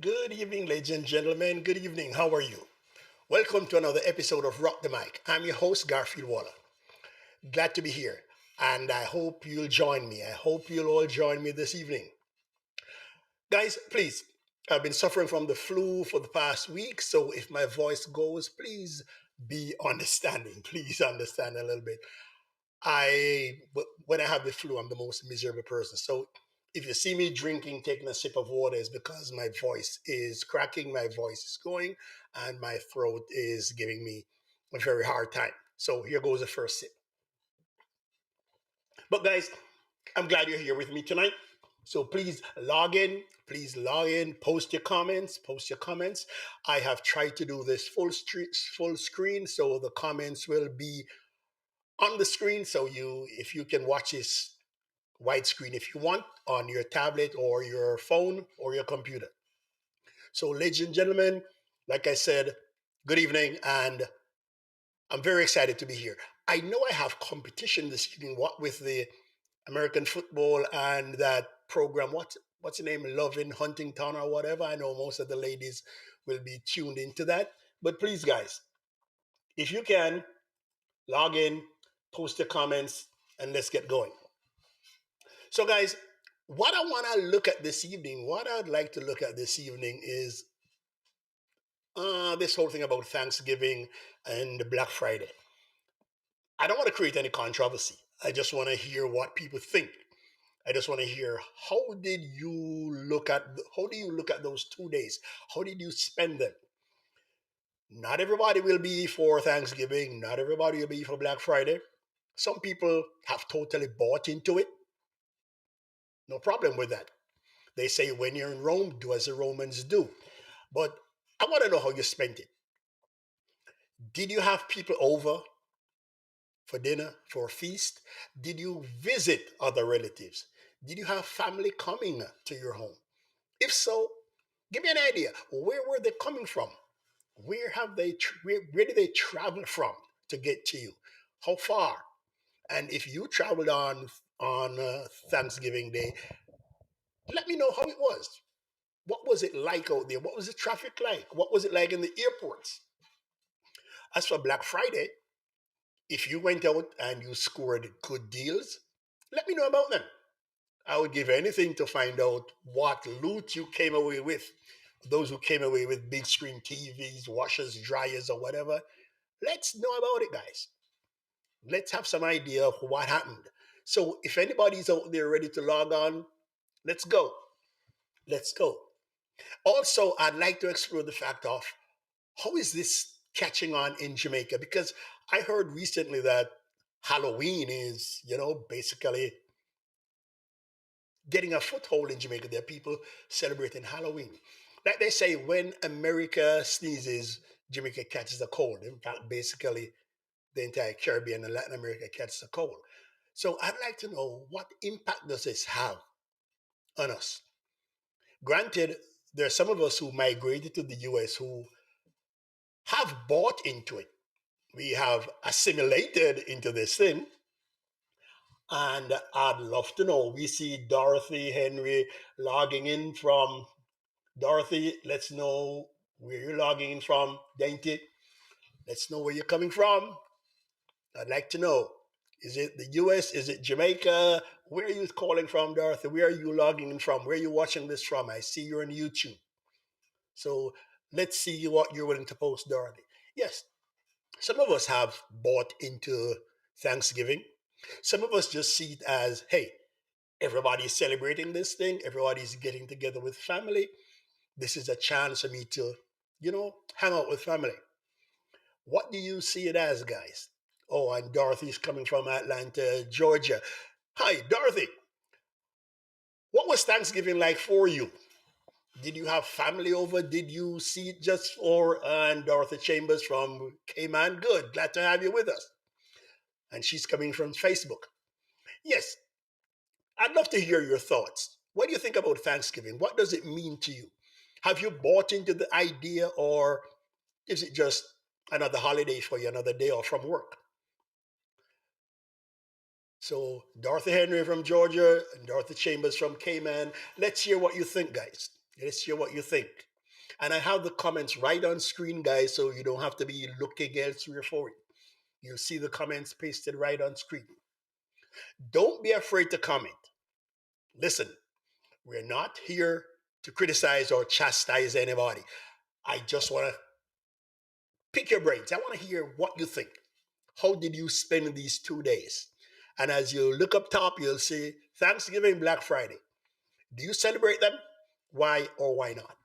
Good evening, ladies and gentlemen. Good evening. How are you? Welcome to another episode of Rock the Mic. I'm your host, Garfield Waller. Glad to be here, and I hope you'll join me. I hope you'll all join me this evening. Guys, please, I've been suffering from the flu for the past week, so if my voice goes, please be understanding. Please understand a little bit. When I have the flu, I'm the most miserable person. So if you see me drinking, taking a sip of water, is because my voice is cracking, my voice is going, and my throat is giving me a very hard time. So here goes the first sip. But guys, I'm glad you're here with me tonight. So please log in, post your comments, post your comments. I have tried to do this full screen, so the comments will be on the screen. So if you can watch this widescreen if you want on your tablet or your phone or your computer. So, ladies and gentlemen, like I said, good evening, and I'm very excited to be here. I know I have competition this evening. What with the American football and that program? What's the name? Loving Huntington or whatever. I know most of the ladies will be tuned into that. But please, guys, if you can log in, post your comments, and let's get going. So, guys, what I want to look at this evening, what I'd like to look at this evening is this whole thing about Thanksgiving and Black Friday. I don't want to create any controversy. I just want to hear what people think. I just want to hear how do you look at those 2 days? How did you spend them? Not everybody will be for Thanksgiving. Not everybody will be for Black Friday. Some people have totally bought into it. No problem with that. They say when you're in Rome, do as the Romans do. But I want to know how you spent it. Did you have people over for dinner, for a feast? Did you visit other relatives? Did you have family coming to your home? If so, give me an idea. Where were they coming from? Where did they travel from to get to you? How far? And if you traveled on Thanksgiving Day, let me know how it was. What was it like out there? What was the traffic like? What was it like in the airports? As for Black Friday, if you went out and you scored good deals, let me know about them. I would give anything to find out what loot you came away with. Those who came away with big screen TVs, washers, dryers, or whatever, let's know about it, guys. Let's have some idea of what happened. So if anybody's out there ready to log on, let's go. Let's go. Also, I'd like to explore the fact of how is this catching on in Jamaica? Because I heard recently that Halloween is, basically getting a foothold in Jamaica. There are people celebrating Halloween. Like they say, when America sneezes, Jamaica catches a cold. In fact, basically, the entire Caribbean and Latin America catches a cold. So I'd like to know what impact does this have on us? Granted, there are some of us who migrated to the US who have bought into it. We have assimilated into this thing. And I'd love to know. We see Dorothy Henry logging in from Dorothy. Let's know where you're logging in from. Dainty, let's know where you're coming from. I'd like to know. Is it the US? Is it Jamaica? Where are you calling from, Dorothy? Where are you logging in from? Where are you watching this from? I see you're on YouTube. So let's see what you're willing to post, Dorothy. Yes, some of us have bought into Thanksgiving. Some of us just see it as, hey, everybody's celebrating this thing, everybody's getting together with family. This is a chance for me to, hang out with family. What do you see it as, guys? Oh, and Dorothy's coming from Atlanta, Georgia. Hi, Dorothy. What was Thanksgiving like for you? Did you have family over? Did you see it just for and Dorothy Chambers from Cayman? Good. Glad to have you with us. And she's coming from Facebook. Yes, I'd love to hear your thoughts. What do you think about Thanksgiving? What does it mean to you? Have you bought into the idea, or is it just another holiday for you, another day off from work? So, Dorothy Henry from Georgia and Dorothy Chambers from Cayman. Let's hear what you think, guys. Let's hear what you think. And I have the comments right on screen, guys, so you don't have to be looking elsewhere for it. You'll see the comments pasted right on screen. Don't be afraid to comment. Listen, we're not here to criticize or chastise anybody. I just want to pick your brains. I want to hear what you think. How did you spend these 2 days? And as you look up top, you'll see Thanksgiving, Black Friday. Do you celebrate them? Why or why not?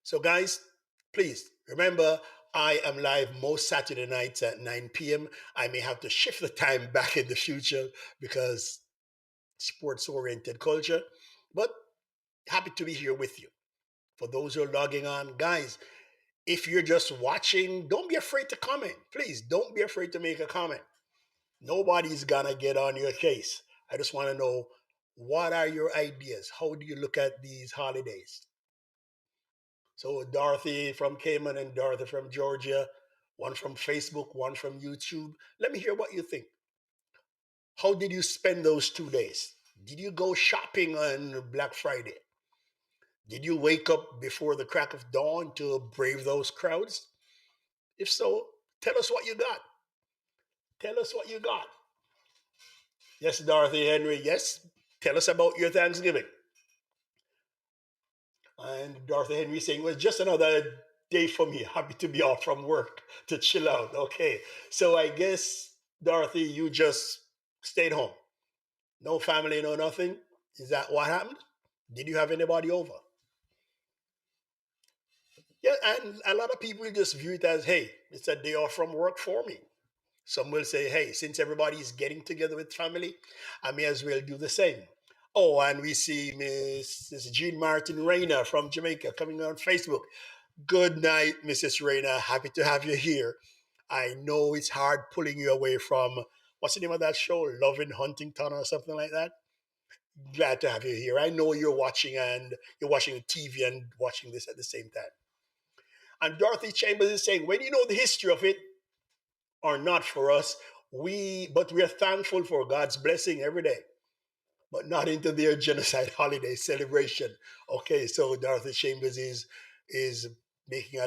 So, guys, please remember I am live most Saturday nights at 9 p.m. I may have to shift the time back in the future because sports oriented culture, but happy to be here with you. For those who are logging on, guys, if you're just watching, don't be afraid to comment. Please don't be afraid to make a comment. Nobody's gonna get on your case. I just want to know, what are your ideas? How do you look at these holidays? So Dorothy from Cayman and Dorothy from Georgia, one from Facebook, one from YouTube. Let me hear what you think. How did you spend those 2 days? Did you go shopping on Black Friday? Did you wake up before the crack of dawn to brave those crowds? If so, tell us what you got. Tell us what you got. Yes, Dorothy Henry, yes. Tell us about your Thanksgiving. And Dorothy Henry saying, well, just another day for me. Happy to be off from work to chill out. Okay. So I guess, Dorothy, you just stayed home. No family, no nothing. Is that what happened? Did you have anybody over? Yeah, and a lot of people just view it as, hey, it's a day off from work for me. Some will say, hey, since everybody is getting together with family, I may as well do the same. Oh, and we see Mrs. Jean Martin Rayner from Jamaica coming on Facebook. Good night, Mrs. Rayner. Happy to have you here. I know it's hard pulling you away from, what's the name of that show? Love in Huntington or something like that. Glad to have you here. I know you're watching and you're watching TV and watching this at the same time. And Dorothy Chambers is saying, when you know the history of it, or not for us, but we are thankful for God's blessing every day, but not into their genocide holiday celebration. Okay, so Dorothy Chambers is making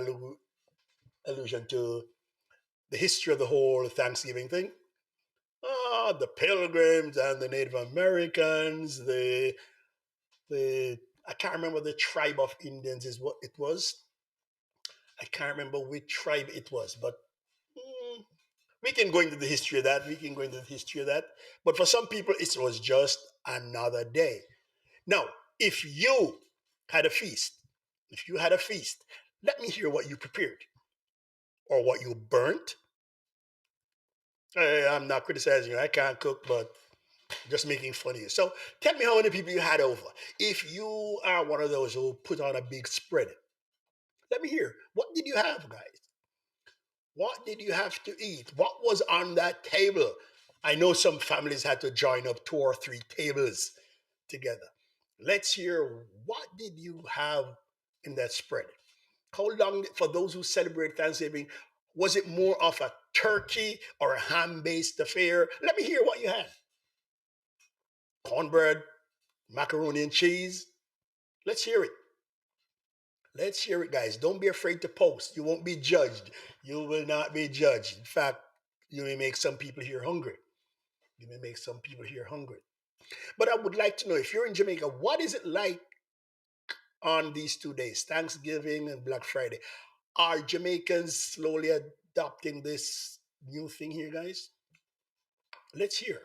allusion to the history of the whole Thanksgiving thing. Ah, the Pilgrims and the Native Americans, the I can't remember the tribe of Indians is what it was. I can't remember which tribe it was, but mm, we can go into the history of that. We can go into the history of that. But for some people, it was just another day. Now, if you had a feast, if you had a feast, let me hear what you prepared or what you burnt. I'm not criticizing you. I can't cook, but just making fun of you. So tell me how many people you had over. If you are one of those who put on a big spread, let me hear. What did you have, guys? What did you have to eat? What was on that table? I know some families had to join up 2 or 3 tables together. Let's hear, what did you have in that spread? How long, for those who celebrate Thanksgiving, was it more of a turkey or a ham based affair? Let me hear what you had. Cornbread, macaroni and cheese. Let's hear it. Let's hear it, guys. Don't be afraid to post. You won't be judged. You will not be judged. In fact, you may make some people here hungry. You may make some people here hungry. But I would like to know, if you're in Jamaica, what is it like on these 2 days, Thanksgiving and Black Friday? Are Jamaicans slowly adopting this new thing here, guys? Let's hear.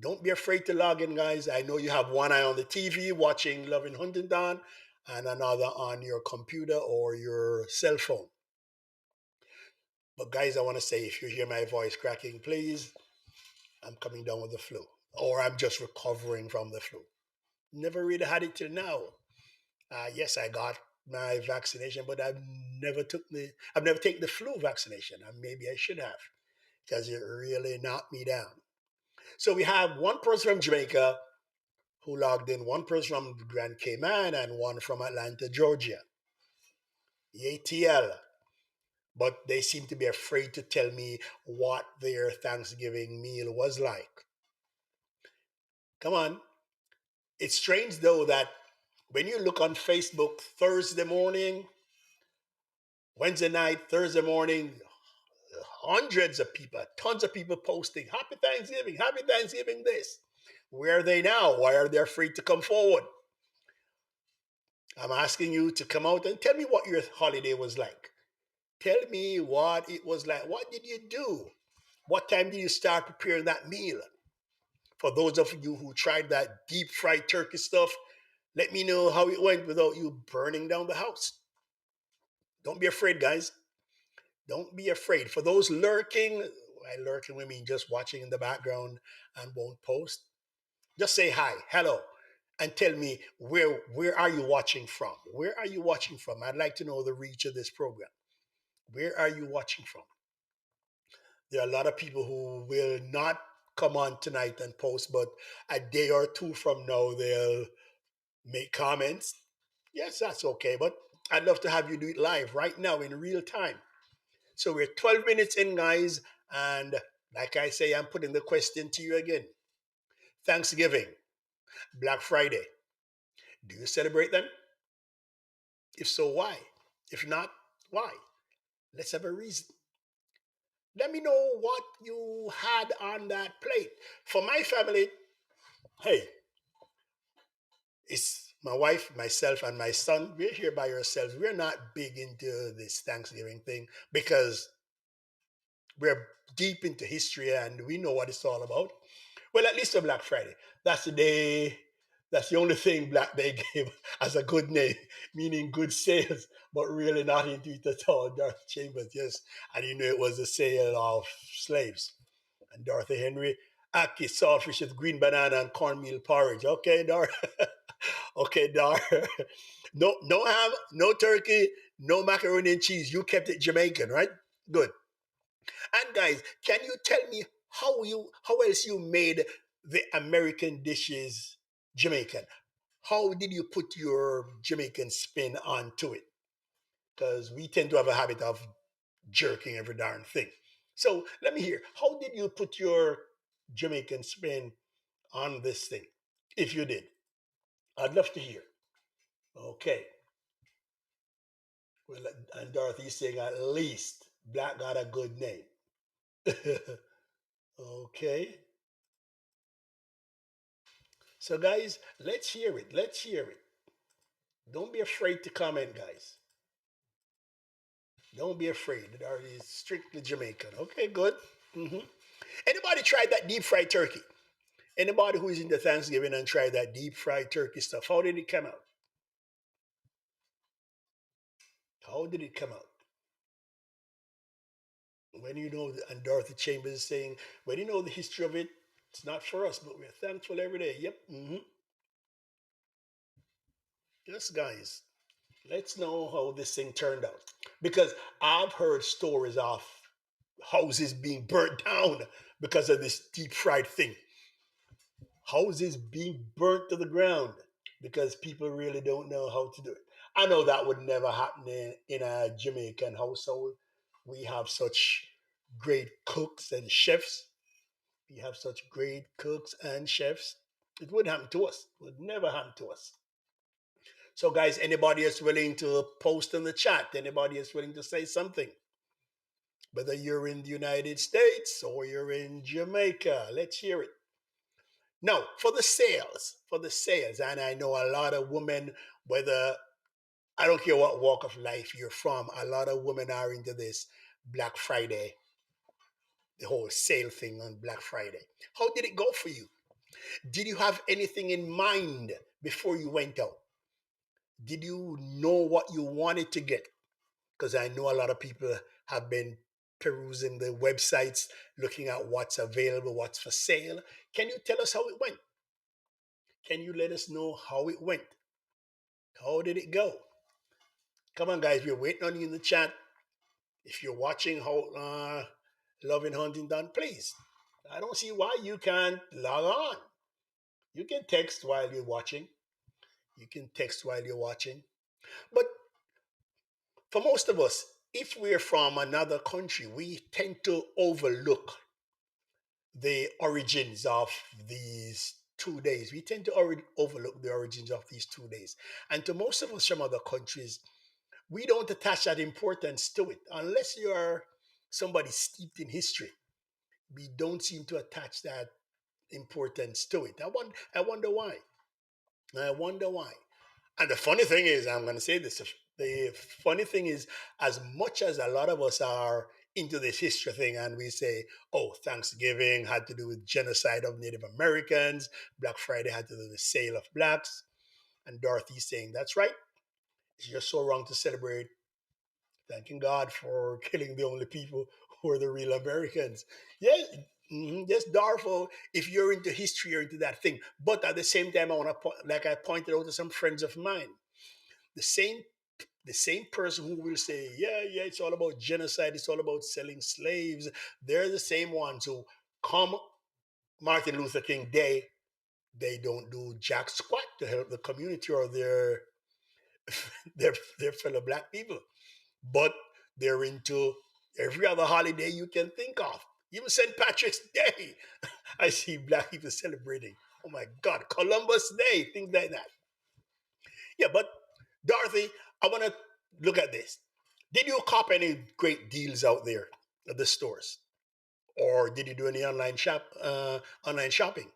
Don't be afraid to log in, guys. I know you have one eye on the TV watching Love in Huntington and another on your computer or your cell phone. But guys, I want to say, if you hear my voice cracking, please, I'm coming down with the flu, or I'm just recovering from the flu. Never really had it till now. Yes, I got my vaccination, but I've never taken the flu vaccination, and maybe I should have, because it really knocked me down. So we have one person from Jamaica who logged in, one person from Grand Cayman, and one from Atlanta, Georgia, ATL. But they seem to be afraid to tell me what their Thanksgiving meal was like. Come on. It's strange, though, that When you look on Facebook Thursday morning, Wednesday night, Thursday morning, hundreds of people, tons of people posting Happy Thanksgiving this. Where are they now? Why are they afraid to come forward? I'm asking you to come out and tell me what your holiday was like. Tell me what it was like. What did you do? What time did you start preparing that meal? For those of you who tried that deep fried turkey stuff, let me know how it went without you burning down the house. Don't be afraid, guys. Don't be afraid. For those lurking, by lurking we mean just watching in the background and won't post, just say hi, hello, and tell me where are you watching from? Where are you watching from? I'd like to know the reach of this program. Where are you watching from? There are a lot of people who will not come on tonight and post, but a day or two from now they'll make comments. Yes, that's okay, but I'd love to have you do it live right now in real time. So we're 12 minutes in, guys, and like I say, I'm putting the question to you again. Thanksgiving, Black Friday, do you celebrate them? If so, why? If not, why? Let's have a reason. Let me know what you had on that plate. For my family, hey, it's my wife, myself, and my son. We're here by ourselves. We're not big into this Thanksgiving thing because we're deep into history and we know what it's all about. Well, at least for Black Friday. That's the day, that's the only thing Black Day gave as a good name, meaning good sales, but really not into it at all. Dorothy Chambers, yes. And you know it was a sale of slaves. And Dorothy Henry, Aki, saltfish with green banana and cornmeal porridge. Okay, Dor. Okay, Dar. No ham, no turkey, no macaroni and cheese. You kept it Jamaican, right? Good. And guys, can you tell me how else you made the American dishes Jamaican? How did you put your Jamaican spin onto it? Because we tend to have a habit of jerking every darn thing. So let me hear. How did you put your Jamaican spin on this thing? If you did, I'd love to hear. Okay. Well, and Dorothy's saying at least Black got a good name. Okay. So, guys, let's hear it. Let's hear it. Don't be afraid to comment, guys. Don't be afraid. It already is strictly Jamaican. Okay, good. hmm Anybody tried that deep fried turkey? Anybody who is into Thanksgiving and tried that deep fried turkey stuff? How did it come out? How did it come out? When you know, and Dorothy Chambers is saying, when you know the history of it, it's not for us, but we're thankful every day. Yep. Yes, guys. Let's know how this thing turned out. Because I've heard stories of houses being burnt down because of this deep fried thing. Houses being burnt to the ground because people really don't know how to do it. I know that would never happen in a Jamaican household. We have such great cooks and chefs. We have such great cooks and chefs. It wouldn't happen to us. It would never happen to us. So, guys, anybody is willing to post in the chat? Anybody is willing to say something? Whether you're in the United States or you're in Jamaica, let's hear it. Now, for the sales, and I know a lot of women, whether I don't care what walk of life you're from, a lot of women are into this Black Friday, the whole sale thing on Black Friday. How did it go for you? Did you have anything in mind before you went out? Did you know what you wanted to get? Because I know a lot of people have been perusing the websites, looking at what's available, what's for sale. Can you tell us how it went? Can you let us know how it went? How did it go? Come on, guys, we're waiting on you in the chat. If you're watching how Loving Huntington, please. I don't see why you can't log on. You can text while you're watching. You can text while you're watching. But for most of us, if we're from another country, we tend to overlook the origins of these 2 days. We tend to already overlook the origins of these 2 days. And to most of us from other countries, we don't attach that importance to it unless you are somebody steeped in history. We don't seem to attach that importance to it. I wonder why. I wonder why. And the funny thing is, I'm going to say this. The funny thing is, as much as a lot of us are into this history thing, and we say, "Oh, Thanksgiving had to do with genocide of Native Americans. Black Friday had to do with the sale of blacks," and Dorothy's saying, "That's right. It's just so wrong to celebrate thanking God for killing the only people who are the real Americans." Yes, yes, Darfo. If you're into history, you're into that thing. But at the same time, I want to like I pointed out to some friends of mine, the same the same person who will say, "Yeah, yeah, it's all about genocide. It's all about selling slaves." They're the same ones who come Martin Luther King Day. They don't do jack squat to help the community or their fellow black people, but they're into every other holiday you can think of. Even St. Patrick's Day, I see black people celebrating. Oh my God, Columbus Day, things like that. Yeah, but Dorothy, I want to look at this. Did you cop any great deals out there at the stores, or did you do any online shopping?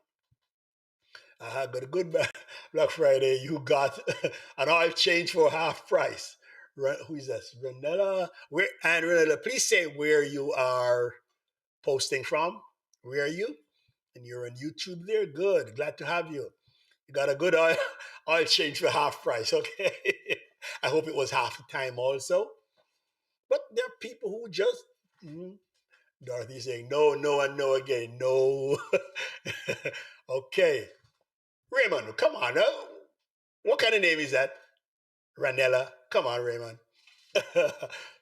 I got a good Black Friday. You got an oil change for half price. Right? Who is this? Renella. Where and Renella, please say where you are posting from. Where are you? And you're on YouTube there. Good. Glad to have you. You got a good oil change for half price. Okay. I hope it was half the time also. But there are people who just Dorothy saying no, no, and no again. No. Okay. Raymond, come on. What kind of name is that? Ranella. Come on, Raymond.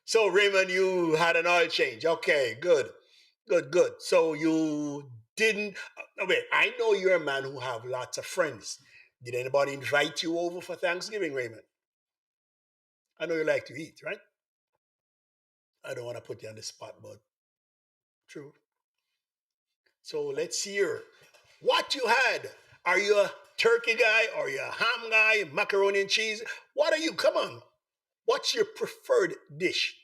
So, Raymond, you had an oil change. Okay, good. Good, good. So you didn't. Wait, I know you're a man who have lots of friends. Did anybody invite you over for Thanksgiving, Raymond? I know you like to eat, right? I don't want to put you on the spot, but true. So let's hear what you had. Are you a turkey guy? Are you a ham guy? Macaroni and cheese? What are you? Come on. What's your preferred dish?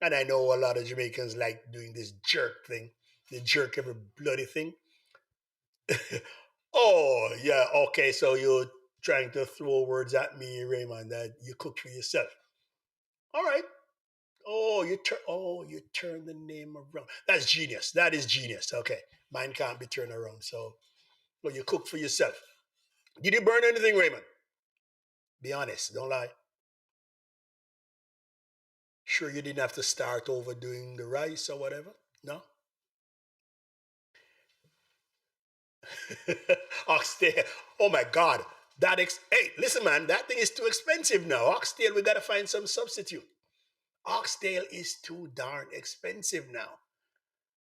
And I know a lot of Jamaicans like doing this jerk thing. They jerk every bloody thing. Oh, yeah. Okay. So you're trying to throw words at me, Raymond, that you cook for yourself. All right. You turn the name around. That's genius. That is genius. Okay. Mine can't be turned around. So well, you cook for yourself. Did you burn anything, Raymond? Be honest. Don't lie. Sure you didn't have to start over doing the rice or whatever? No? Oxtail. Oh my God. Hey, listen, man, that thing is too expensive now. Oxtail, we gotta find some substitute. Oxtail is too darn expensive now.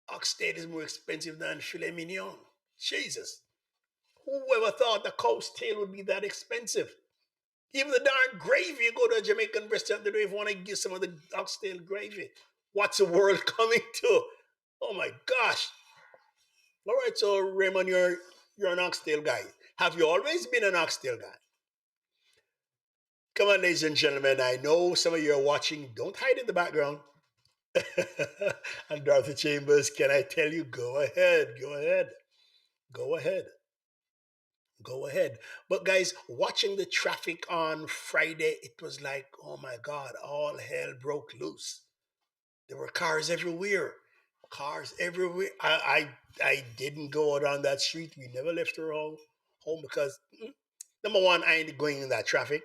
Oxtail is more expensive than filet mignon. Jesus. Whoever thought the cow's tail would be that expensive? Even the darn gravy, you go to a Jamaican restaurant, they don't even want to give some of the oxtail gravy. What's the world coming to? Oh my gosh. All right, so Raymond, you're an oxtail guy. Have you always been an oxtail guy? Come on, ladies and gentlemen. I know some of you are watching. Don't hide in the background. And Dorothy Chambers, can I tell you? Go ahead. Go ahead. Go ahead. Go ahead. But guys, watching the traffic on Friday, it was like, oh my God, all hell broke loose. There were cars everywhere. Cars everywhere. I didn't go out on that street. We never left our home because number one, I ain't going in that traffic,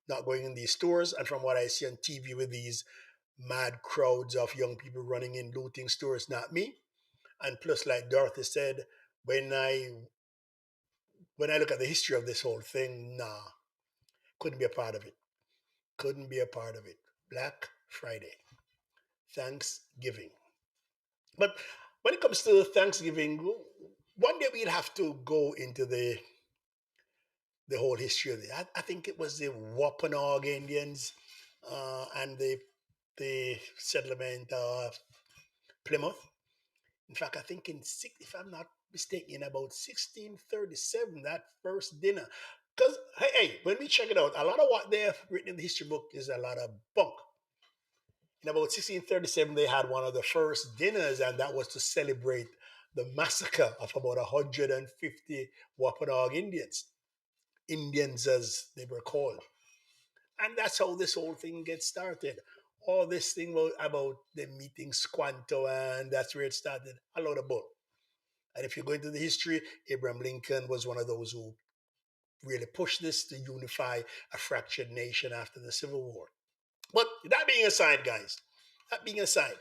not going in these stores. And from what I see on TV with these mad crowds of young people running in looting stores, not me. And plus, like Dorothy said, when I when I look at the history of this whole thing, nah, couldn't be a part of it. Couldn't be a part of it. Black Friday, Thanksgiving. But when it comes to Thanksgiving, one day we'll have to go into the whole history of it. I think it was the Wampanoag Indians and the settlement of Plymouth. In fact, I think if I'm not mistaken, about 1637, that first dinner. Because, hey, when we check it out, a lot of what they have written in the history book is a lot of bunk. In about 1637, they had one of the first dinners, and that was to celebrate the massacre of about 150 Wampanoag Indians. Indians, as they were called. And that's how this whole thing gets started. All this thing about the meeting Squanto, and that's where it started. A lot of bull. And if you go into the history, Abraham Lincoln was one of those who really pushed this to unify a fractured nation after the Civil War. But that being aside, guys, that being aside,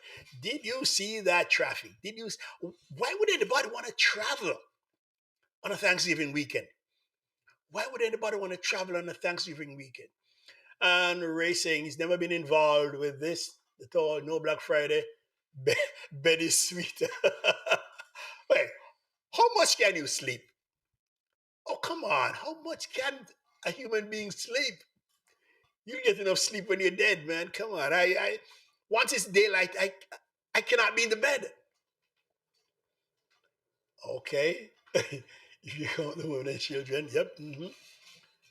did you see that traffic? Why would anybody want to travel on a Thanksgiving weekend? Why would anybody want to travel on a Thanksgiving weekend? And Ray saying he's never been involved with this at all. No Black Friday. Be- Bed is sweet. Wait, how much can you sleep? Oh, come on. How much can a human being sleep? You get enough sleep when you're dead, man. Come on. Once it's daylight, I cannot be in the bed. Okay. If you count the women and children, yep.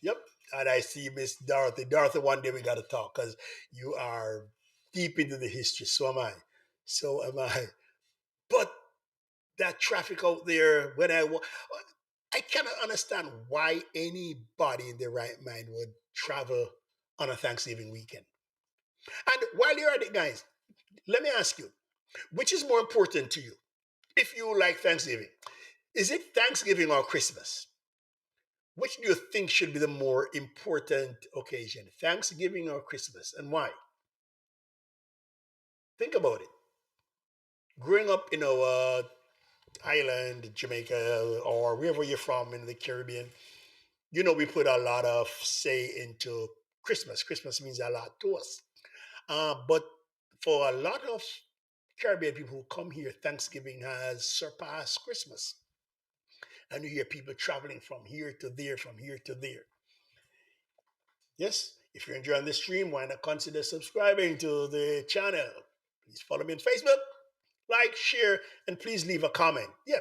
Yep. And I see Miss Dorothy. Dorothy, one day we got to talk because you are deep into the history. So am I. So am I. But that traffic out there, I cannot understand why anybody in their right mind would travel on a Thanksgiving weekend. And while you're at it, guys, let me ask you, which is more important to you if you like Thanksgiving? Is it Thanksgiving or Christmas? Which do you think should be the more important occasion, Thanksgiving or Christmas, and why? Think about it. Growing up in a island, Jamaica, or wherever you're from in the Caribbean, we put a lot of say into Christmas. Christmas means a lot to us. But for a lot of Caribbean people who come here, Thanksgiving has surpassed Christmas. And you hear people traveling from here to there, from here to there. Yes, if you're enjoying the stream, why not consider subscribing to the channel? Please follow me on Facebook, like, share, and please leave a comment. Yeah,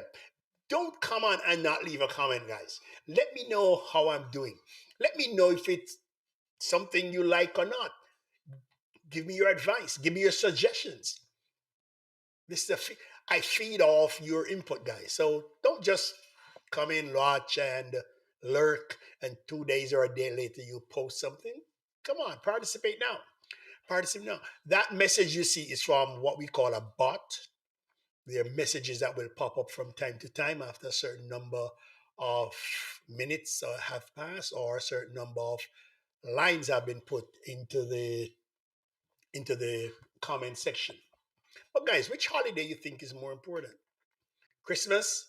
don't come on and not leave a comment, guys. Let me know how I'm doing. Let me know if it's something you like or not. Give me your advice. Give me your suggestions. This is I feed off your input, guys. So don't just come in, watch, and lurk, and 2 days or a day later you post something. Come on, participate now. Participate now. That message you see is from what we call a bot. There are messages that will pop up from time to time after a certain number of minutes have passed, or a certain number of lines have been put into the comment section. But guys, which holiday you think is more important? Christmas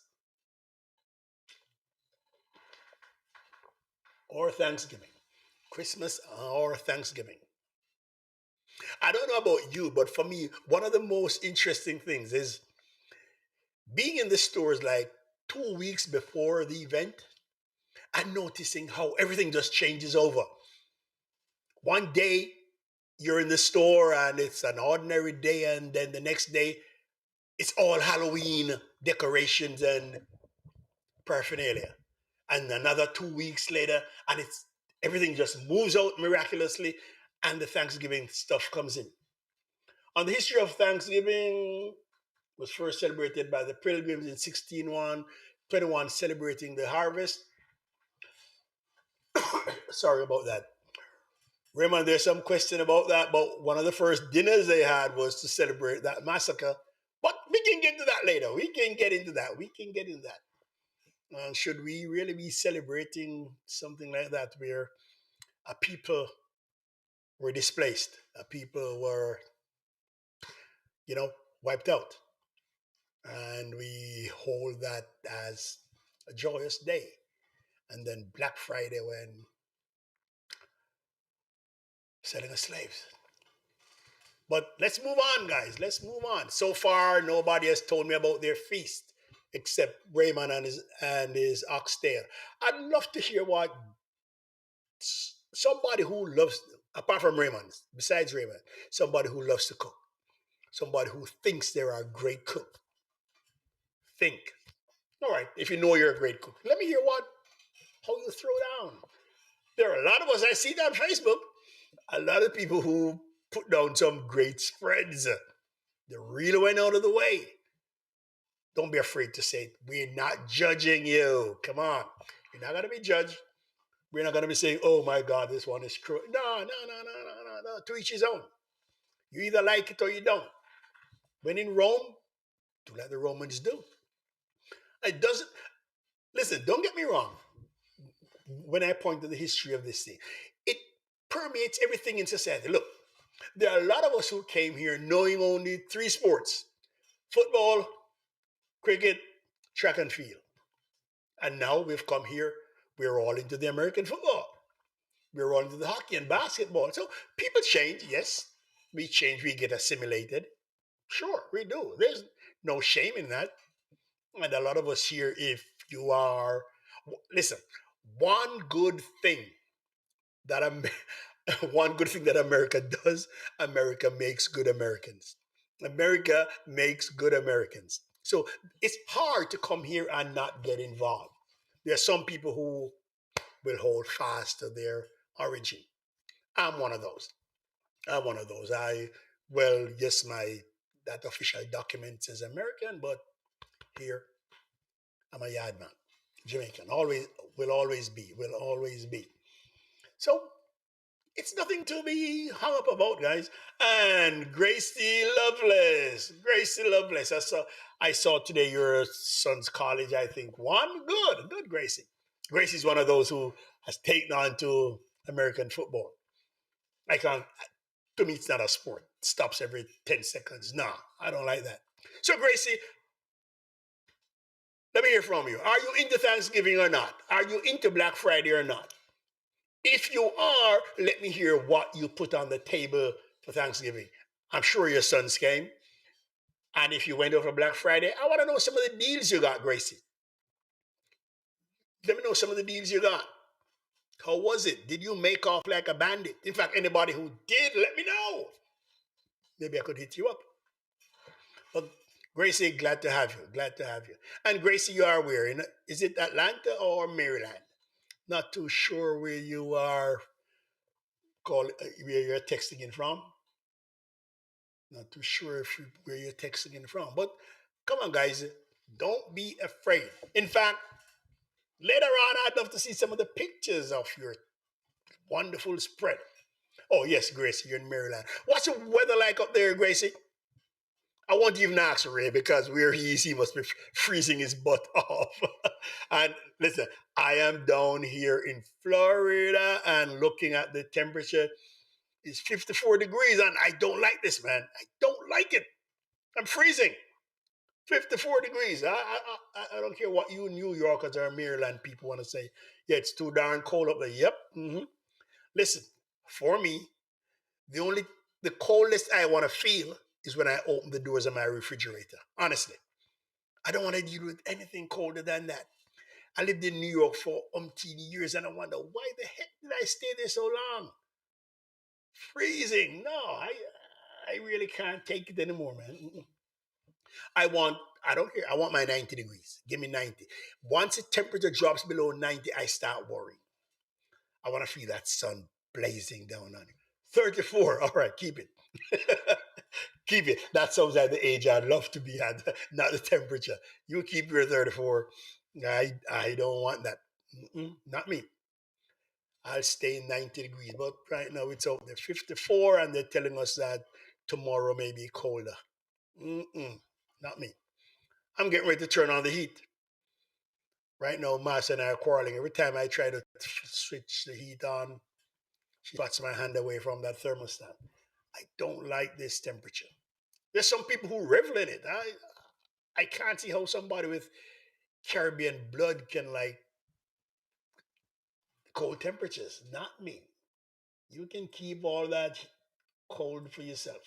or Thanksgiving? Christmas or Thanksgiving? I don't know about you, but for me, one of the most interesting things is being in the stores like 2 weeks before the event and noticing how everything just changes over. One day you're in the store and it's an ordinary day, and then the next day it's all Halloween decorations and paraphernalia. And another 2 weeks later, and it's everything just moves out miraculously, and the Thanksgiving stuff comes in. On the history of Thanksgiving was first celebrated by the Pilgrims in 1621, celebrating the harvest. Sorry about that. Raymond, there's some question about that, but one of the first dinners they had was to celebrate that massacre. But we can get to that later. We can get into that. We can get into that. Should we really be celebrating something like that where a people were displaced, a people were, you know, wiped out? And we hold that as a joyous day. And then Black Friday when selling the slaves. But let's move on, guys. Let's move on. So far, nobody has told me about their feast except Raymond and his oxtail. I'd love to hear what somebody who loves, apart from Raymond, besides Raymond, somebody who loves to cook, somebody who thinks they're a great cook. Think. All right, if you know you're a great cook, let me hear what how you throw down. There are a lot of us I see that on Facebook. A lot of people who put down some great spreads. They really went out of the way. Don't be afraid to say it. We're not judging you. Come on. You're not gonna be judged. We're not gonna be saying, oh my God, this one is cruel. No, no, no, no, no, no, no. To each his own. You either like it or you don't. When in Rome, do like the Romans do. It doesn't listen, don't get me wrong. When I point to the history of this thing, it permeates everything in society. Look, there are a lot of us who came here knowing only three sports: football, cricket, track and field. And now we've come here, we're all into the American football. We're all into the hockey and basketball. So people change, yes. We change, we get assimilated. Sure, we do. There's no shame in that. And a lot of us here, if you are, listen, one good thing that one good thing that America does, America makes good Americans. America makes good Americans. So it's hard to come here and not get involved. There are some people who will hold fast to their origin. I'm one of those. I'm one of those. Well, yes, my that official document says American, but here I'm a yard man, Jamaican. Always will always be, will always be. So it's nothing to be hung up about, guys. And Gracie Lovelace, Gracie Lovelace. I saw today your son's college. I think won. Good, good, Gracie. Gracie's one of those who has taken on to American football. I can't. To me, it's not a sport. It stops every 10 seconds. Nah, I don't like that. So, Gracie, let me hear from you. Are you into Thanksgiving or not? Are you into Black Friday or not? If you are, let me hear what you put on the table for Thanksgiving. I'm sure your sons came. And if you went over Black Friday, I want to know some of the deals you got, Gracie. Let me know some of the deals you got. How was it? Did you make off like a bandit? In fact, anybody who did, let me know. Maybe I could hit you up. But Gracie, glad to have you. Glad to have you. And Gracie, you are where? Is it Atlanta or Maryland? Not too sure where you are where you're texting in from. Not too sure where you're texting in from. But come on, guys, don't be afraid. In fact, later on, I'd love to see some of the pictures of your wonderful spread. Oh yes, Gracie, you're in Maryland. What's the weather like up there, Gracie? I won't even ask Ray because where he is, he must be freezing his butt off. And listen, I am down here in Florida and looking at the temperature. It's 54 degrees, and I don't like this, man. I don't like it. I'm freezing. 54 degrees. I don't care what you New Yorkers or Maryland people want to say. Yeah, it's too darn cold up there. Yep. Listen, for me, the only the coldest I want to feel is when I open the doors of my refrigerator. Honestly, I don't want to deal with anything colder than that. I lived in New York for umpteen years, and I wonder why the heck did I stay there so long? Freezing. No, I really can't take it anymore, man. I want. I don't care. I want my 90 degrees. Give me 90. Once the temperature drops below 90, I start worrying. I want to feel that sun blazing down on you. 34. All right, keep it. Keep it. That sounds like the age I'd love to be at, not the temperature. You keep your 34. I don't want that. Not me. I'll stay in 90 degrees. But right now it's out there 54, and they're telling us that tomorrow may be colder. Not me. I'm getting ready to turn on the heat. Right now, Mars and I are quarreling. Every time I try to switch the heat on, she bats my hand away from that thermostat. I don't like this temperature. There's some people who revel in it. I can't see how somebody with Caribbean blood can like cold temperatures. Not me. You can keep all that cold for yourself.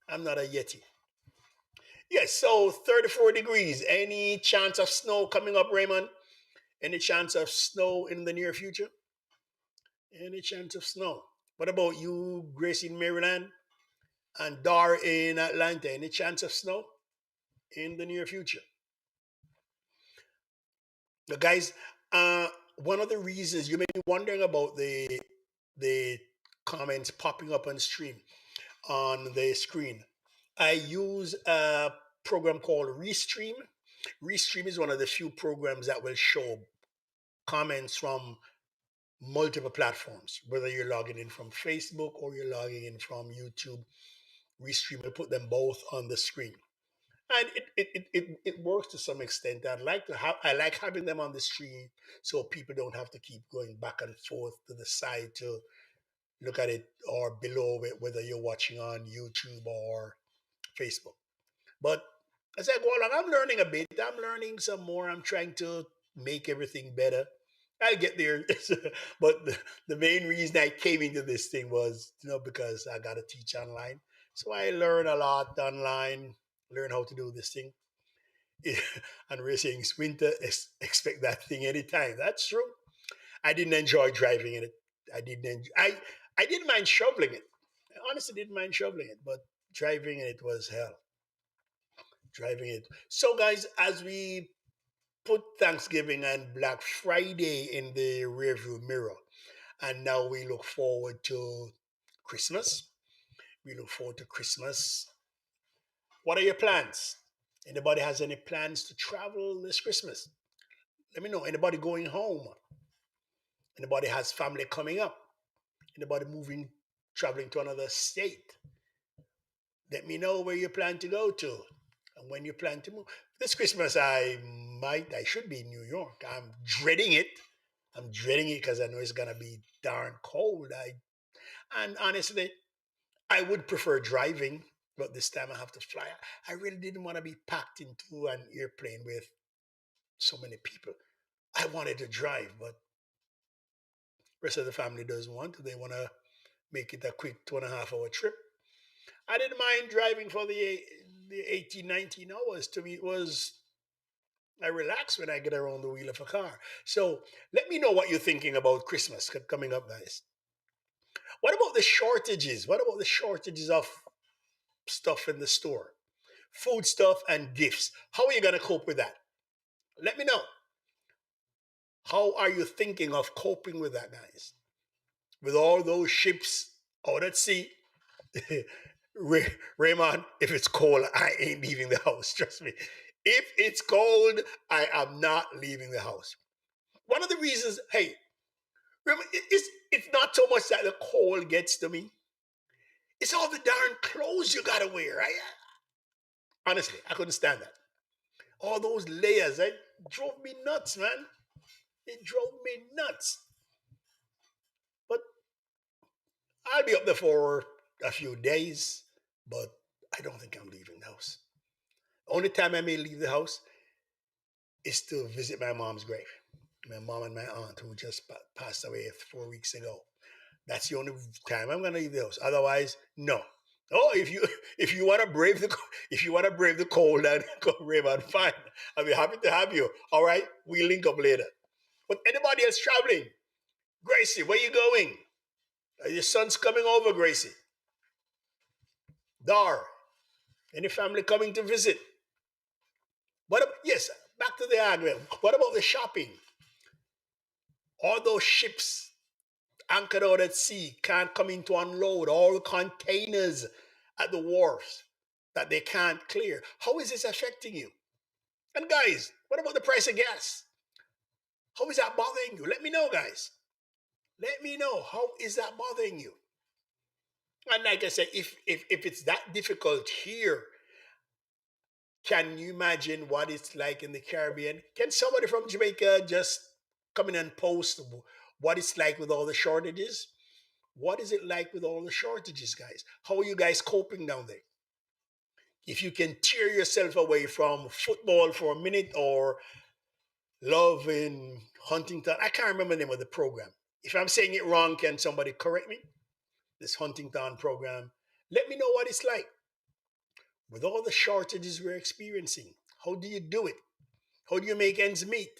I'm not a Yeti. Yes, so 34 degrees. Any chance of snow coming up, Raymond? Any chance of snow in the near future? Any chance of snow? What about you, Grace in Maryland and Dar in Atlanta? Any chance of snow in the near future? Guys, uh, one of the reasons you may be wondering about the comments popping up on stream on the screen. I use a program called Restream. Restream is one of the few programs that will show comments from multiple platforms, whether you're logging in from Facebook or you're logging in from YouTube. Restream will put them both on the screen. And it works to some extent. I like having them on the screen so people don't have to keep going back and forth to the side to look at it or below it, whether you're watching on YouTube or Facebook. But as I go along, I'm learning a bit. I'm learning some more. I'm trying to make everything better. I'll get there. But the main reason I came into this thing was, because I got to teach online. So I learn a lot online, learn how to do this thing. And we're saying it's winter, expect that thing anytime. That's true. I didn't enjoy driving in it. I didn't enjoy, I didn't mind shoveling it. I honestly didn't mind shoveling it, but driving in it was hell. Driving it. So, guys, as we put Thanksgiving and Black Friday in the rearview mirror, and now we look forward to Christmas. We look forward to Christmas. What are your plans? Anybody has any plans to travel this Christmas? Let me know. Anybody going home? Anybody has family coming up? Anybody moving, traveling to another state? Let me know where you plan to go to and when you plan to move. This Christmas, I should be in New York. I'm dreading it. I'm dreading it because I know it's gonna be darn cold. And honestly, I would prefer driving, but this time I have to fly. I really didn't want to be packed into an airplane with so many people. I wanted to drive, but rest of the family doesn't want to. They want to make it a quick 2.5 hour trip. I didn't mind driving for the 18, 19 hours. To me, it was, I relax when I get around the wheel of a car. So let me know what you're thinking about Christmas coming up, guys. What about the shortages? What about the shortages of stuff in the store? Food stuff and gifts. How are you going to cope with that? Let me know. How are you thinking of coping with that, guys? With all those ships out at sea, Raymond, if it's cold, I ain't leaving the house. Trust me. If it's cold, I am not leaving the house. One of the reasons, hey, remember, it's not so much that the cold gets to me. It's all the darn clothes you gotta wear. Honestly, I couldn't stand that. All those layers, it drove me nuts, man. It drove me nuts. But I'll be up there for a few days, but I don't think I'm leaving the house. Only time I may leave the house is to visit my mom's grave. My mom and my aunt, who just passed away 4 weeks ago. That's the only time I'm gonna leave the house. Otherwise, no. Oh, if you want to brave the if you want to brave the cold and go brave and fine, I'll be happy to have you. All right, we link up later. But anybody else traveling, Gracie, where you going? Your son's coming over, Gracie. Dar, any family coming to visit? Yes, back to the argument. What about the shopping? All those ships anchored out at sea can't come in to unload all the containers at the wharves that they can't clear. How is this affecting you? And guys, what about the price of gas? How is that bothering you? Let me know, guys. Let me know, how is that bothering you? And like I said, if it's that difficult here, can you imagine what it's like in the Caribbean? Can somebody from Jamaica just come in and post what it's like with all the shortages? What is it like with all the shortages, guys? How are you guys coping down there? If you can tear yourself away from football for a minute or love in Huntington, I can't remember the name of the program. If I'm saying it wrong, can somebody correct me? This Huntington program. Let me know what it's like with all the shortages we're experiencing. How do you do it? How do you make ends meet?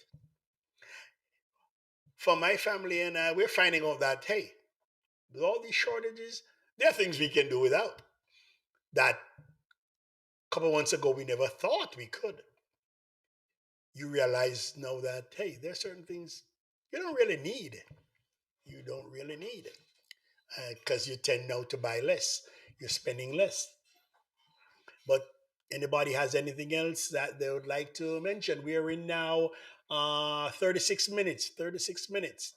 For my family and I, we're finding out that, hey, with all these shortages, there are things we can do without that a couple months ago we never thought we could. you realize now that, hey, there's certain things you don't really need. You don't really need it because you tend now to buy less. You're spending less. But anybody has anything else that they would like to mention? We are in now 36 minutes. 36 minutes.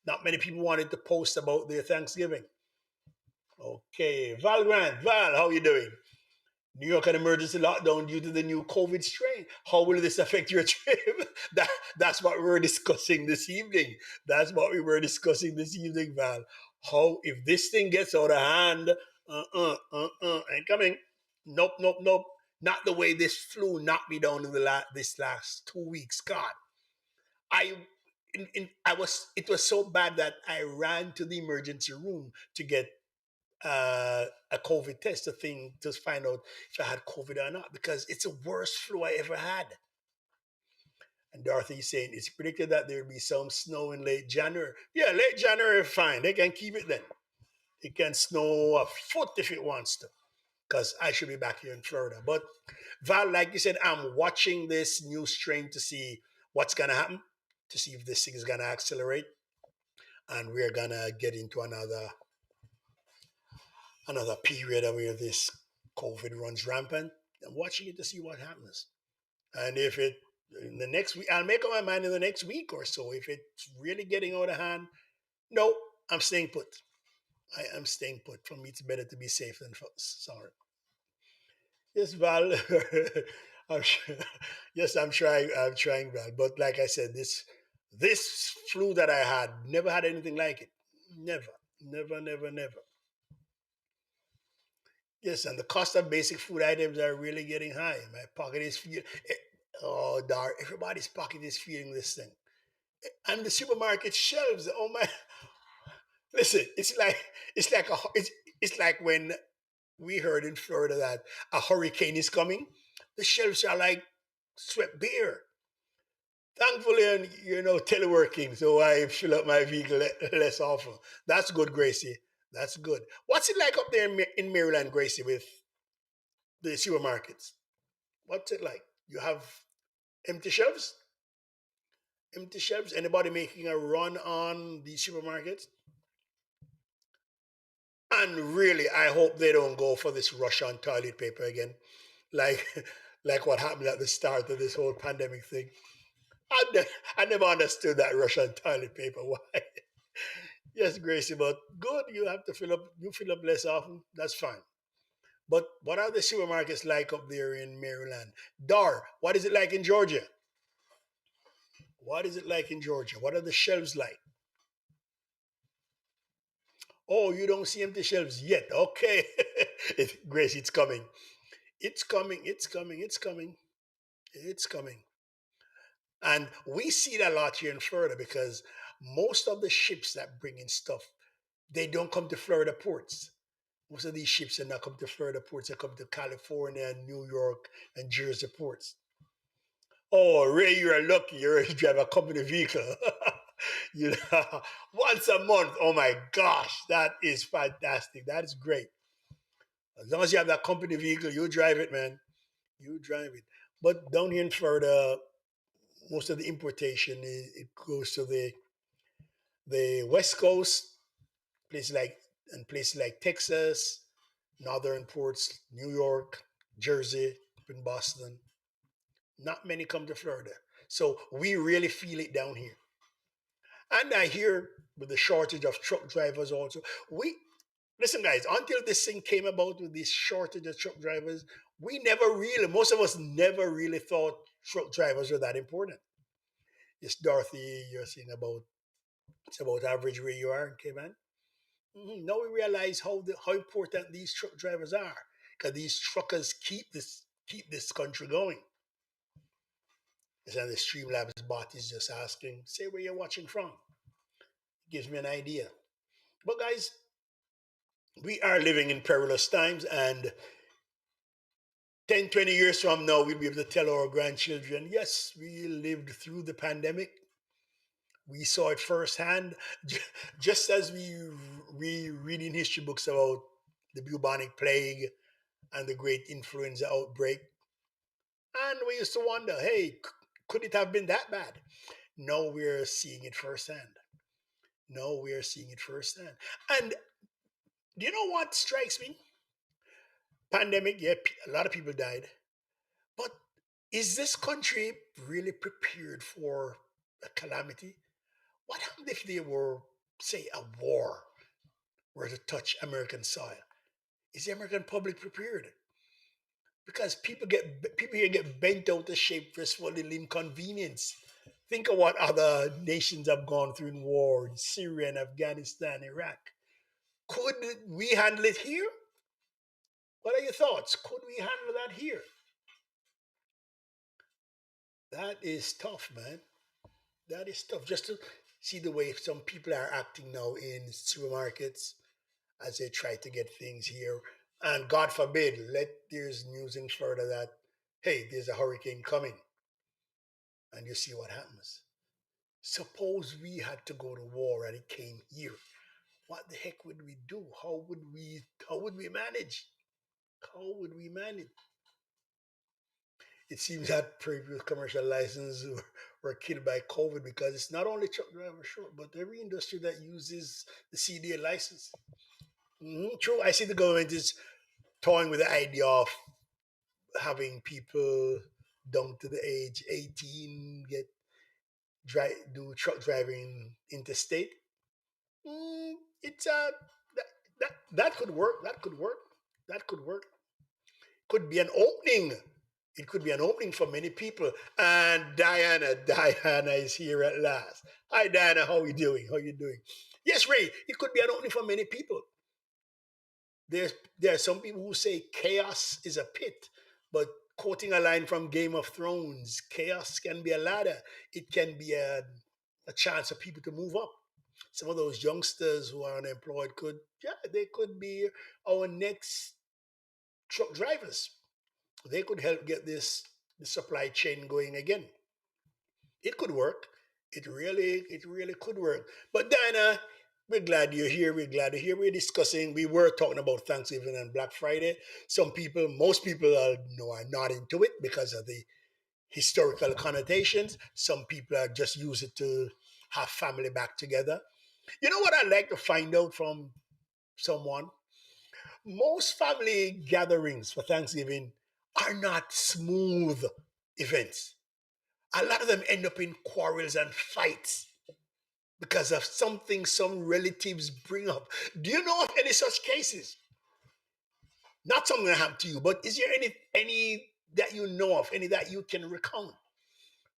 Not many people wanted to post about their Thanksgiving. Okay, Val Grant, Val, how you doing? New York an emergency lockdown due to the new COVID strain. How will this affect your trip? That's what we were discussing this evening. That's what we were discussing this evening, Val. How if this thing gets out of hand, ain't coming. Nope, nope, nope. Not the way this flu knocked me down in this last 2 weeks. God, I I was it was so bad that I ran to the emergency room to get a COVID test, a thing to find out if I had COVID or not, because it's the worst flu I ever had. And Dorothy's saying it's predicted that there'll be some snow in late January. Yeah, late January, fine. They can keep it then. It can snow a foot if it wants to, because I should be back here in Florida. But Val, like you said, I'm watching this new strain to see what's gonna happen, to see if this thing is gonna accelerate, and we're gonna get into another period where this COVID runs rampant. I'm watching it to see what happens. And if it in the next week, I'll make up my mind in the next week or so. If it's really getting out of hand, no, I'm staying put. I am staying put. For me, it's better to be safe than sorry. Yes, Val. I'm sure, yes, I'm trying. I'm trying, Val. But like I said, this flu that I had never had anything like it. Never, never, never, never. Yes, and the cost of basic food items are really getting high. My pocket is feeling. Oh, dar! Everybody's pocket is feeling this thing, and the supermarket shelves. Oh my! Listen, it's like when we heard in Florida that a hurricane is coming. The shelves are like swept bare. Thankfully, teleworking, so I fill up my vehicle less often. That's good, Gracie. That's good. What's it like up there in Maryland, Gracie, with the supermarkets? What's it like? You have empty shelves? Empty shelves? Anybody making a run on the supermarkets? And really, I hope they don't go for this rush on toilet paper again, like like what happened at the start of this whole pandemic thing. I never understood that rush on toilet paper. Why? Yes, Gracie, but good. You have to fill up. You fill up less often. That's fine. But what are the supermarkets like up there in Maryland? Dar, what is it like in Georgia? What is it like in Georgia? What are the shelves like? Oh, you don't see empty shelves yet. Okay. Grace, it's coming. It's coming. It's coming. It's coming. It's coming. And we see that a lot here in Florida because most of the ships that bring in stuff, they don't come to Florida ports. Most of these ships are not come to Florida ports. They come to California and New York and Jersey ports. Oh, Ray, you're lucky. You drive a company vehicle. you know, once a month. Oh my gosh, that is fantastic. That is great. As long as you have that company vehicle, you drive it, man. You drive it. But down here in Florida, most of the importation it goes to the West Coast, places like and places like Texas, northern ports, New York, Jersey, up in Boston. Not many come to Florida, so we really feel it down here. And I hear with the shortage of truck drivers also, we listen, guys. Until this thing came about with this shortage of truck drivers, we never really, most of us never really thought truck drivers were that important. Yes, Dorothy, you're saying about it's about average where you are in Cayman. Now we realize how important these truck drivers are because these truckers keep this country going. And the Streamlabs bot is just asking, say where you're watching from. It gives me an idea. But guys, we are living in perilous times, and 10, 20 years from now, we'll be able to tell our grandchildren, yes, we lived through the pandemic. We saw it firsthand, just as we read in history books about the bubonic plague and the great influenza outbreak. And we used to wonder, hey, Could it have been that bad? No, we're seeing it firsthand. No, we're seeing it firsthand. And do you know what strikes me? Pandemic, yeah, a lot of people died. But is this country really prepared for a calamity? What happened if there were, say, a war were to touch American soil? Is the American public prepared? Because people here get bent out of shape just for little inconvenience. Think of what other nations have gone through in war in Syria and Afghanistan, Iraq. Could we handle it here? What are your thoughts? Could we handle that here? That is tough, man. That is tough. Just to see the way some people are acting now in supermarkets as they try to get things here. And God forbid, let there's news in Florida that, hey, there's a hurricane coming, and you see what happens. Suppose we had to go to war and it came here. What the heck would we do? How would we manage? How would we manage? It seems that previous commercial licenses were killed by COVID because it's not only truck drivers, sure, but every industry that uses the CDA license. True, I see the government is toying with the idea of having people down to the age 18 do truck driving interstate. It's that could work. That could work. That could work. Could be an opening. It could be an opening for many people. And Diana is here at last. Hi, Diana. How are you doing? How are you doing? Yes, Ray. It could be an opening for many people. There are some people who say chaos is a pit, but quoting a line from Game of Thrones, chaos can be a ladder. It can be a chance for people to move up. Some of those youngsters who are unemployed could, yeah, they could be our next truck drivers. They could help get the supply chain going again. It could work. It really could work. But Diana, we're glad you're here. We're glad to hear. We were talking about Thanksgiving and Black Friday. Most people are not into it because of the historical connotations. Some people are just use it to have family back together. You know what I'd like to find out from someone? Most family gatherings for Thanksgiving are not smooth events. A lot of them end up in quarrels and fights because of something some relatives bring up. Do you know of any such cases? Not something that happened to you, but is there any that you know of, any that you can recount,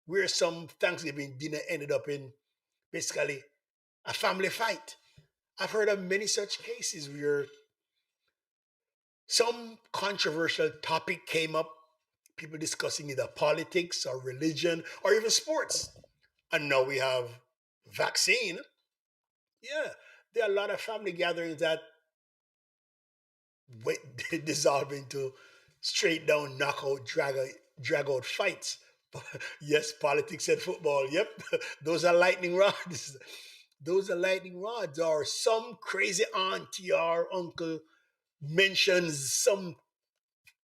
where some Thanksgiving dinner ended up in basically a family fight? I've heard of many such cases where some controversial topic came up, people discussing either politics or religion or even sports. And now we have vaccine. Yeah, there are a lot of family gatherings that went, dissolve into straight down knockout, drag out fights. Yes, politics and football. Yep, those are lightning rods. Those are lightning rods. Or some crazy auntie or uncle mentions some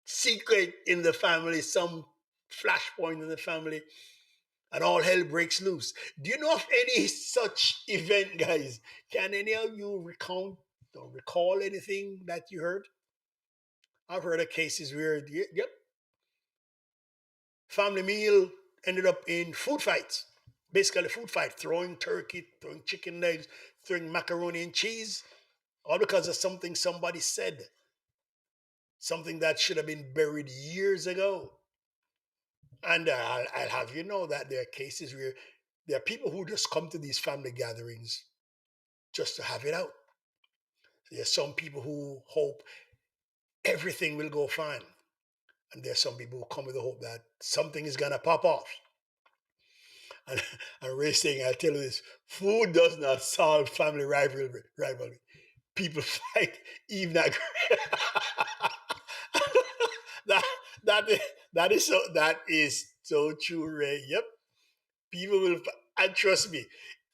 secret in the family, some flashpoint in the family, and all hell breaks loose. Do you know of any such event, guys? Can any of you recount or recall anything that you heard? I've heard of cases where, yep, family meal ended up in food fights. Basically, food fight, throwing turkey, throwing chicken legs, throwing macaroni and cheese, all because of something somebody said, something that should have been buried years ago. And I'll have you know that there are cases where there are people who just come to these family gatherings just to have it out. There are some people who hope everything will go fine. And there's some people who come with the hope that something is going to pop off. And, and Ray saying, I'll tell you this, food does not solve family rivalry. People fight even at that, that, that is so true, Ray. Yep. People will, and trust me,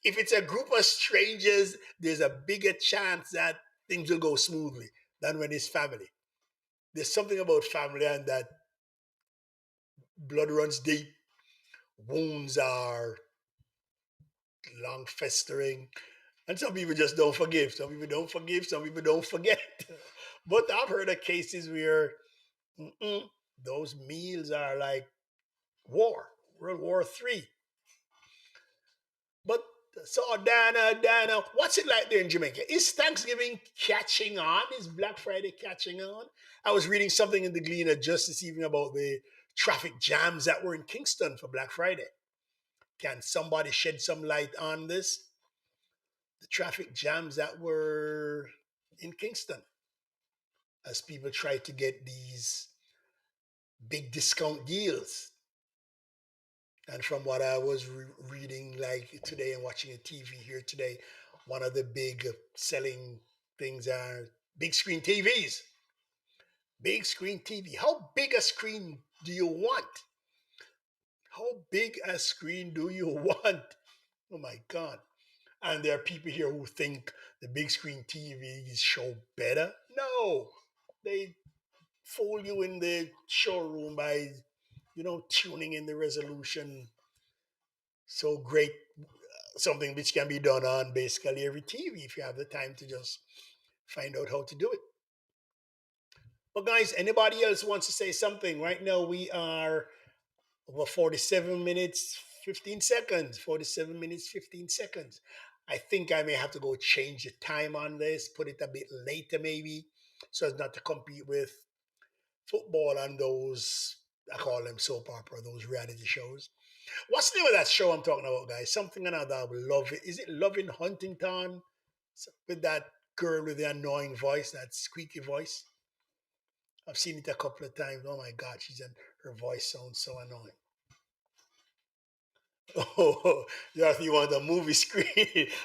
if it's a group of strangers, there's a bigger chance that things will go smoothly than when it's family. There's something about family and that blood runs deep. wounds are long festering, and some people just don't forgive. Some people don't forgive. Some people don't forget. But I've heard of cases where mm-mm, those meals are like war, World War III. But so Dana, what's it like there in Jamaica? Is Thanksgiving catching on? Is Black Friday catching on? I was reading something in the Gleaner just this evening about the traffic jams that were in Kingston for Black Friday. Can somebody shed some light on this? The traffic jams that were in Kingston as people try to get these big discount deals. And from what I was reading like today and watching a TV here today, one of the big selling things are big screen TVs. Big screen TV. How big a screen do you want? How big a screen do you want? Oh my God. And there are people here who think the big screen TVs show better. No, they fool you in the showroom by, tuning in the resolution so great, something which can be done on basically every TV if you have the time to just find out how to do it. But guys, anybody else wants to say something? Right now we are over 47 minutes, 15 seconds. 47 minutes, 15 seconds. I think I may have to go change the time on this, put it a bit later maybe, so as not to compete with football and those, I call them soap opera, those reality shows. What's the name of that show I'm talking about, guys? Something another. Love it. Is it Love in Huntington? With that girl with the annoying voice, that squeaky voice. I've seen it a couple of times. Oh my God, her voice sounds so annoying. Oh, you want a movie screen?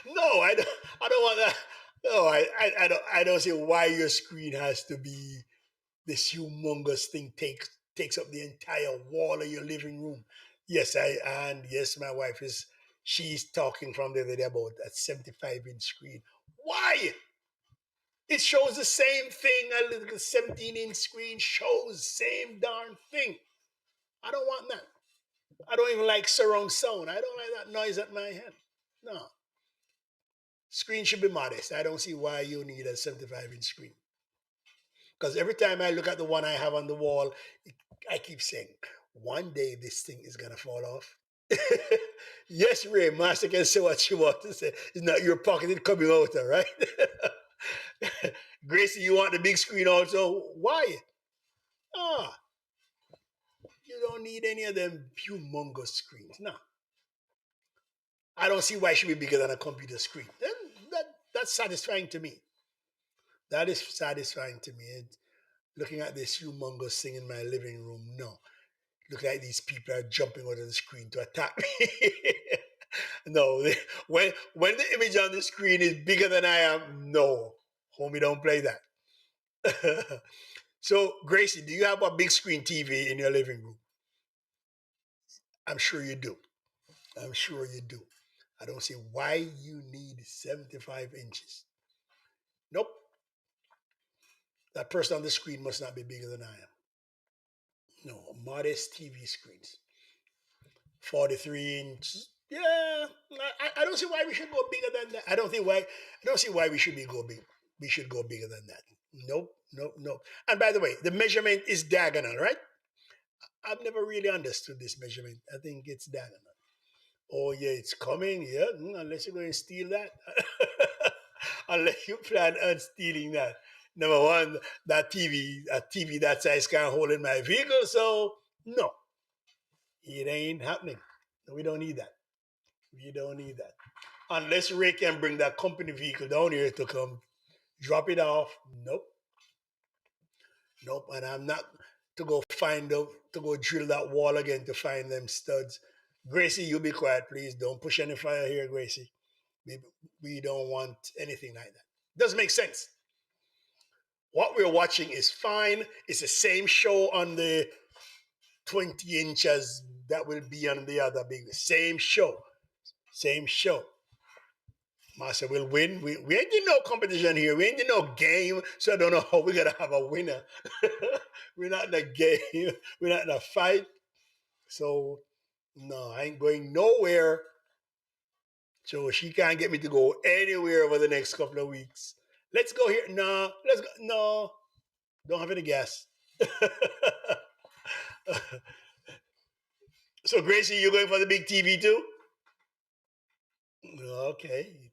No, I don't. I don't want that. No, I don't. I don't see why your screen has to be this humongous thing takes up the entire wall of your living room. Yes, and yes, my wife is she's talking from the other day about that 75-inch screen. Why? It shows the same thing. A little 17-inch screen shows same darn thing. I don't want that. I don't even like surround sound. I don't like that noise at my head. No. Screen should be modest. I don't see why you need a 75-inch screen. Because every time I look at the one I have on the wall, I keep saying, one day this thing is gonna fall off. Yes, Ray, Master can say what you want to say. It's not your pocket, it's coming out, all right? Gracie, you want the big screen also? Why? Ah, you don't need any of them humongous screens. No. I don't see why it should be bigger than a computer screen. That's satisfying to me. That is satisfying to me. Looking at this humongous thing in my living room, no. Look like these people are jumping out of the screen to attack me. No, when the image on the screen is bigger than I am, no, homie, don't play that. So, Gracie, do you have a big screen TV in your living room? I'm sure you do. I'm sure you do. I don't see why you need 75 inches. Nope. That person on the screen must not be bigger than I am. No, modest TV screens. 43 inches. Yeah, I don't see why we should go bigger than that. I don't see why we should be go big. We should go bigger than that. Nope, nope, nope. And by the way, the measurement is diagonal, right? I've never really understood this measurement. I think it's diagonal. Oh yeah, it's coming. Yeah, unless you're going to steal that. Unless you plan on stealing that. Number one, a TV that size can't hold in my vehicle. So no, it ain't happening. We don't need that. We don't need that. Unless Ray can bring that company vehicle down here to come drop it off. Nope. Nope. And I'm not to go to go drill that wall again to find them studs. Gracie, you be quiet, please. Don't push any fire here, Gracie. We, we don't want anything like that. Doesn't make sense. What we're watching is fine. It's the same show on the 20 inches that will be on the other big. Same show. Same show. Master will win. We ain't in no competition here. We ain't in no game. So I don't know how we're gonna have a winner. We're not in a game. We're not in a fight. So No, I ain't going nowhere. So she can't get me to go anywhere over the next couple of weeks. Let's go here. No, let's go. No, don't have any gas. So Gracie, you going for the big TV too? Okay.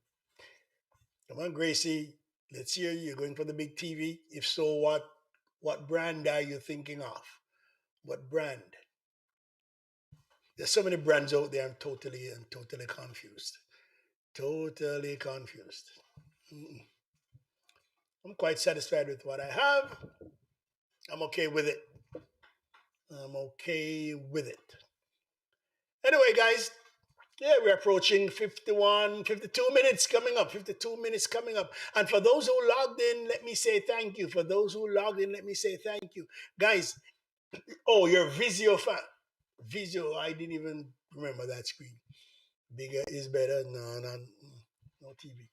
Come on, Gracie. Let's hear you. You're going for the big TV. If so, what brand are you thinking of? What brand? There's so many brands out there. I'm totally confused. Totally confused. Mm-mm. I'm quite satisfied with what I have. I'm okay with it. I'm okay with it. Anyway, guys, yeah, we're approaching 51, 52 minutes coming up. 52 minutes coming up. And for those who logged in, let me say thank you. For those who logged in, let me say thank you. Guys, oh, you're Vizio fan. Vizio, I didn't even remember that screen. Bigger is better. No, no, no TV.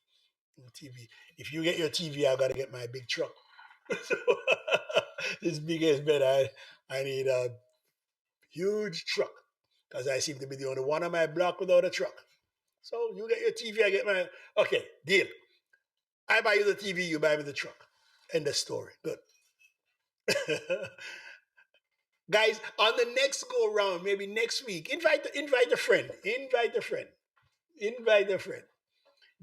No TV. If you get your TV, I got to get my big truck. So, this bigger is better. I need a huge truck because I seem to be the only one on my block without a truck. So you get your TV, I get my. Okay, deal. I buy you the TV, you buy me the truck. End of story. Good. Guys, on the next go round, maybe next week, invite a friend. Invite a friend. Invite a friend.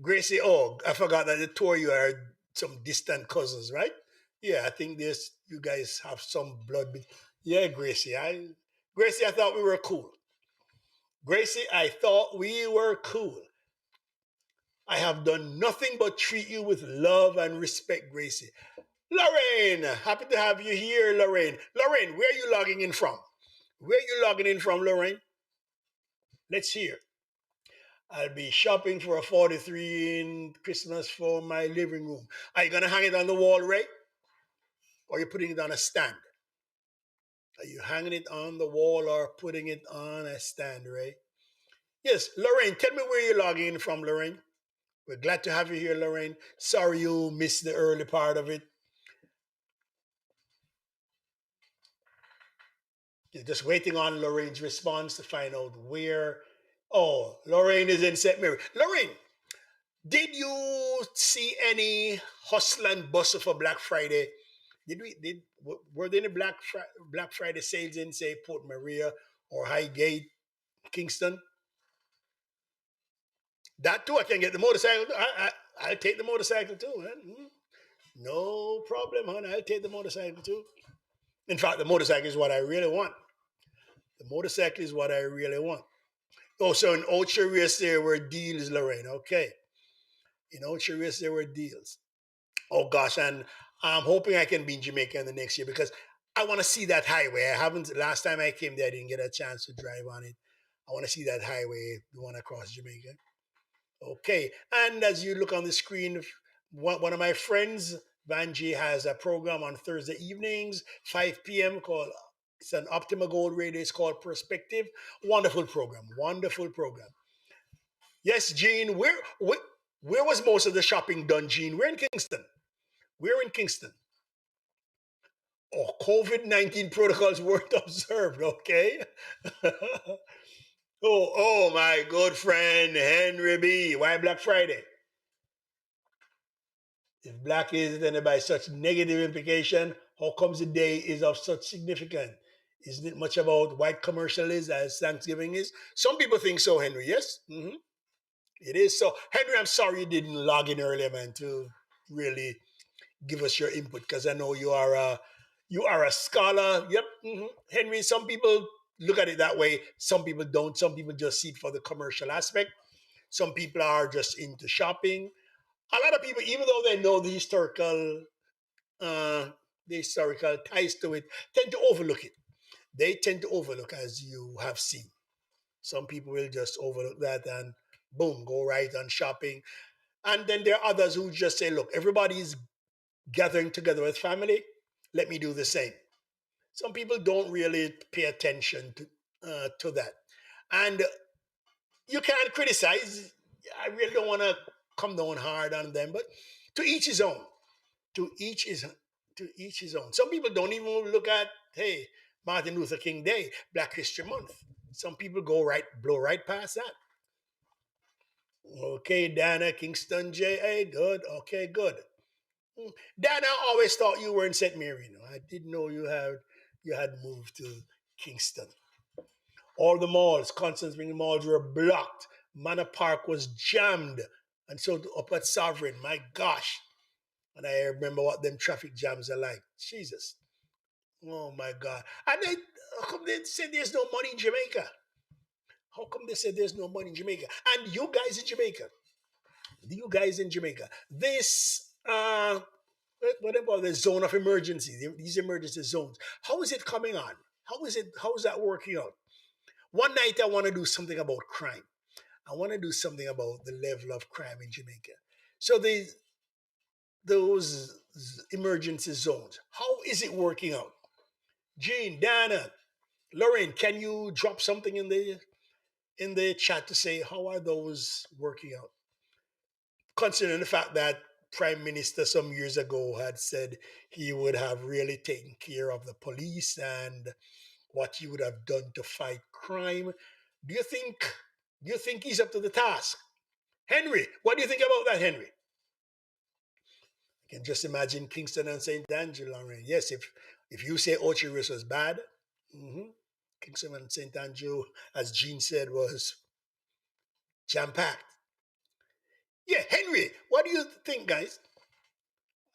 Gracie, oh, I forgot that the two of you are some distant cousins, right? Yeah, I think this you guys have some blood. Yeah, Gracie, I thought we were cool. Gracie, I thought we were cool. I have done nothing but treat you with love and respect, Gracie. Lorraine, happy to have you here, Lorraine. Lorraine, where are you logging in from? Where are you logging in from, Lorraine? Let's hear. I'll be shopping for a 43 in Christmas for my living room. Are you going to hang it on the wall, Ray? Or are you putting it on a stand? Are you hanging it on the wall or putting it on a stand, Ray? Yes, Lorraine, tell me where you're logging in from, Lorraine. We're glad to have you here, Lorraine. Sorry you missed the early part of it. You're just waiting on Lorraine's response to find out where. Oh, Lorraine is in St. Mary. Lorraine, did you see any hustle and bustle for Black Friday? Were there any Black Friday sales in say Port Maria or Highgate, Kingston? That too, I can get the motorcycle. I'll take the motorcycle too, man. No problem, hon. I'll take the motorcycle too. In fact, the motorcycle is what I really want. The motorcycle is what I really want. Oh, so in Ultra Race there were deals, Lorraine. Okay. In Ultra Race there were deals. Oh gosh, and I'm hoping I can be in Jamaica in the next year because I want to see that highway. I haven't. Last time I came there, I didn't get a chance to drive on it. I want to see that highway, the one across Jamaica. Okay, and as you look on the screen, one of my friends, Vanji, has a program on Thursday evenings, 5 p.m. called. It's an Optima Gold radio. It's called Perspective. Wonderful program. Wonderful program. Yes, Gene. Where was most of the shopping done, Gene? We're in Kingston. We're in Kingston. Oh, COVID-19 protocols weren't observed. Okay. Oh, my good friend Henry B. Why Black Friday? If black is then by such negative implication, how comes the day is of such significance? Isn't it much about white commercial is as Thanksgiving is? Some people think so, Henry. Yes, it is. So, Henry, I'm sorry you didn't log in earlier, man, to really give us your input because I know you are a scholar. Yep, Henry. Some people look at it that way. Some people don't. Some people just see it for the commercial aspect. Some people are just into shopping. A lot of people, even though they know uh, the historical ties to it, tend to overlook it. They tend to overlook, as you have seen. Some people will just overlook that and boom, go right on shopping. And then there are others who just say, look, everybody's gathering together with family. Let me do the same. Some people don't really pay attention to that. And you can't criticize. I really don't want to come down hard on them, but to each his own. To each is to each his own. Some people don't even look at, hey, Martin Luther King Day, Black History Month. Some people blow right past that. Okay, Dana, Kingston, J.A., good. Okay, good. Dana, I always thought you were in St. Mary. I didn't know you had moved to Kingston. All the malls, Constant Spring malls were blocked. Manor Park was jammed. And so up at Sovereign, my gosh. And I remember what them traffic jams are like. Jesus. Oh my God. And then how come they said there's no money in Jamaica? How come they said there's no money in Jamaica? And you guys in Jamaica, this what about the zone of emergency, these emergency zones? How is it coming on? How is that working out? One night I want to do something about crime. I want to do something about the level of crime in Jamaica. So those emergency zones, how is it working out? Jean, Dana, Lauren, can you drop something in the chat to say how are those working out? Considering the fact that Prime Minister some years ago had said he would have really taken care of the police and what he would have done to fight crime. Do you think do you think he's up to the task? Henry, what do you think about that, Henry? I can just imagine Kingston and St. Angelo. Yes, if you say Ochiris was bad, hmm Kingston and St. Andrew, as Gene said, was jam packed. Yeah, Henry, what do you think, guys?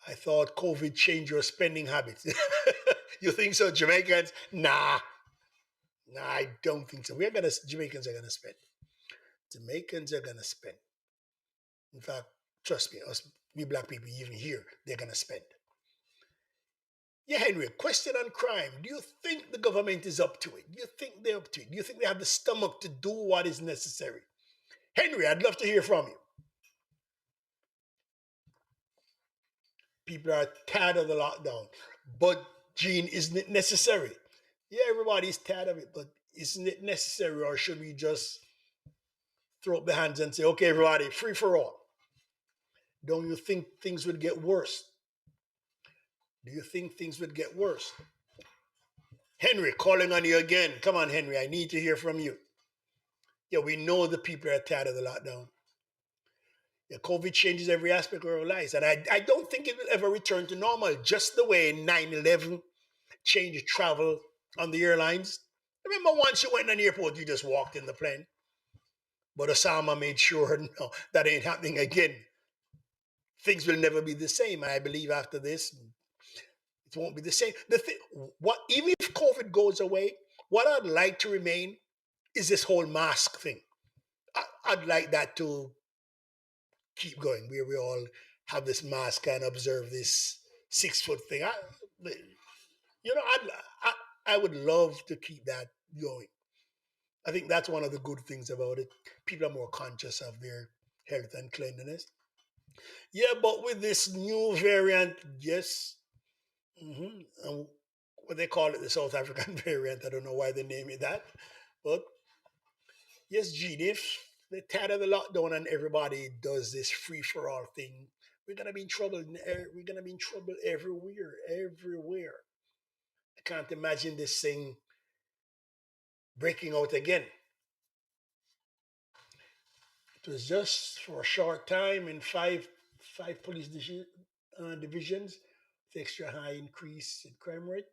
I thought COVID changed your spending habits. You think so, Jamaicans? Nah, I don't think so. Jamaicans are gonna spend. Jamaicans are gonna spend. In fact, trust me, us we black people even here, they're gonna spend. Yeah, Henry, question on crime. Do you think the government is up to it? Do you think they're up to it? Do you think they have the stomach to do what is necessary? Henry, I'd love to hear from you. People are tired of the lockdown. But, Gene, isn't it necessary? Yeah, everybody's tired of it, but isn't it necessary, or should we just throw up the hands and say, okay, everybody, free for all? Don't you think things would get worse? Do you think things would get worse? Henry, calling on you again. Come on, Henry, I need to hear from you. Yeah, we know the people are tired of the lockdown. Yeah, COVID changes every aspect of our lives. And I don't think it will ever return to normal, just the way 9/11 changed travel on the airlines. Remember, once you went in an airport, you just walked in the plane. But Osama made sure, no, that ain't happening again. Things will never be the same. I believe after this, it won't be the same. Even if COVID goes away, what I'd like to remain is this whole mask thing. I'd like that to keep going, where we all have this mask and observe this 6 foot thing. I'd, I, I would love to keep that going. I think that's one of the good things about it. People are more conscious of their health and cleanliness. Yeah, but with this new variant, yes, and what they call it, the South African variant. I don't know why they name it that, but yes, Gene, if they're tired of the lockdown and everybody does this free for all thing, we're gonna be in trouble. We're gonna be in trouble everywhere, everywhere. I can't imagine this thing breaking out again. It was just for a short time in five police divisions with extra high increase in crime rate.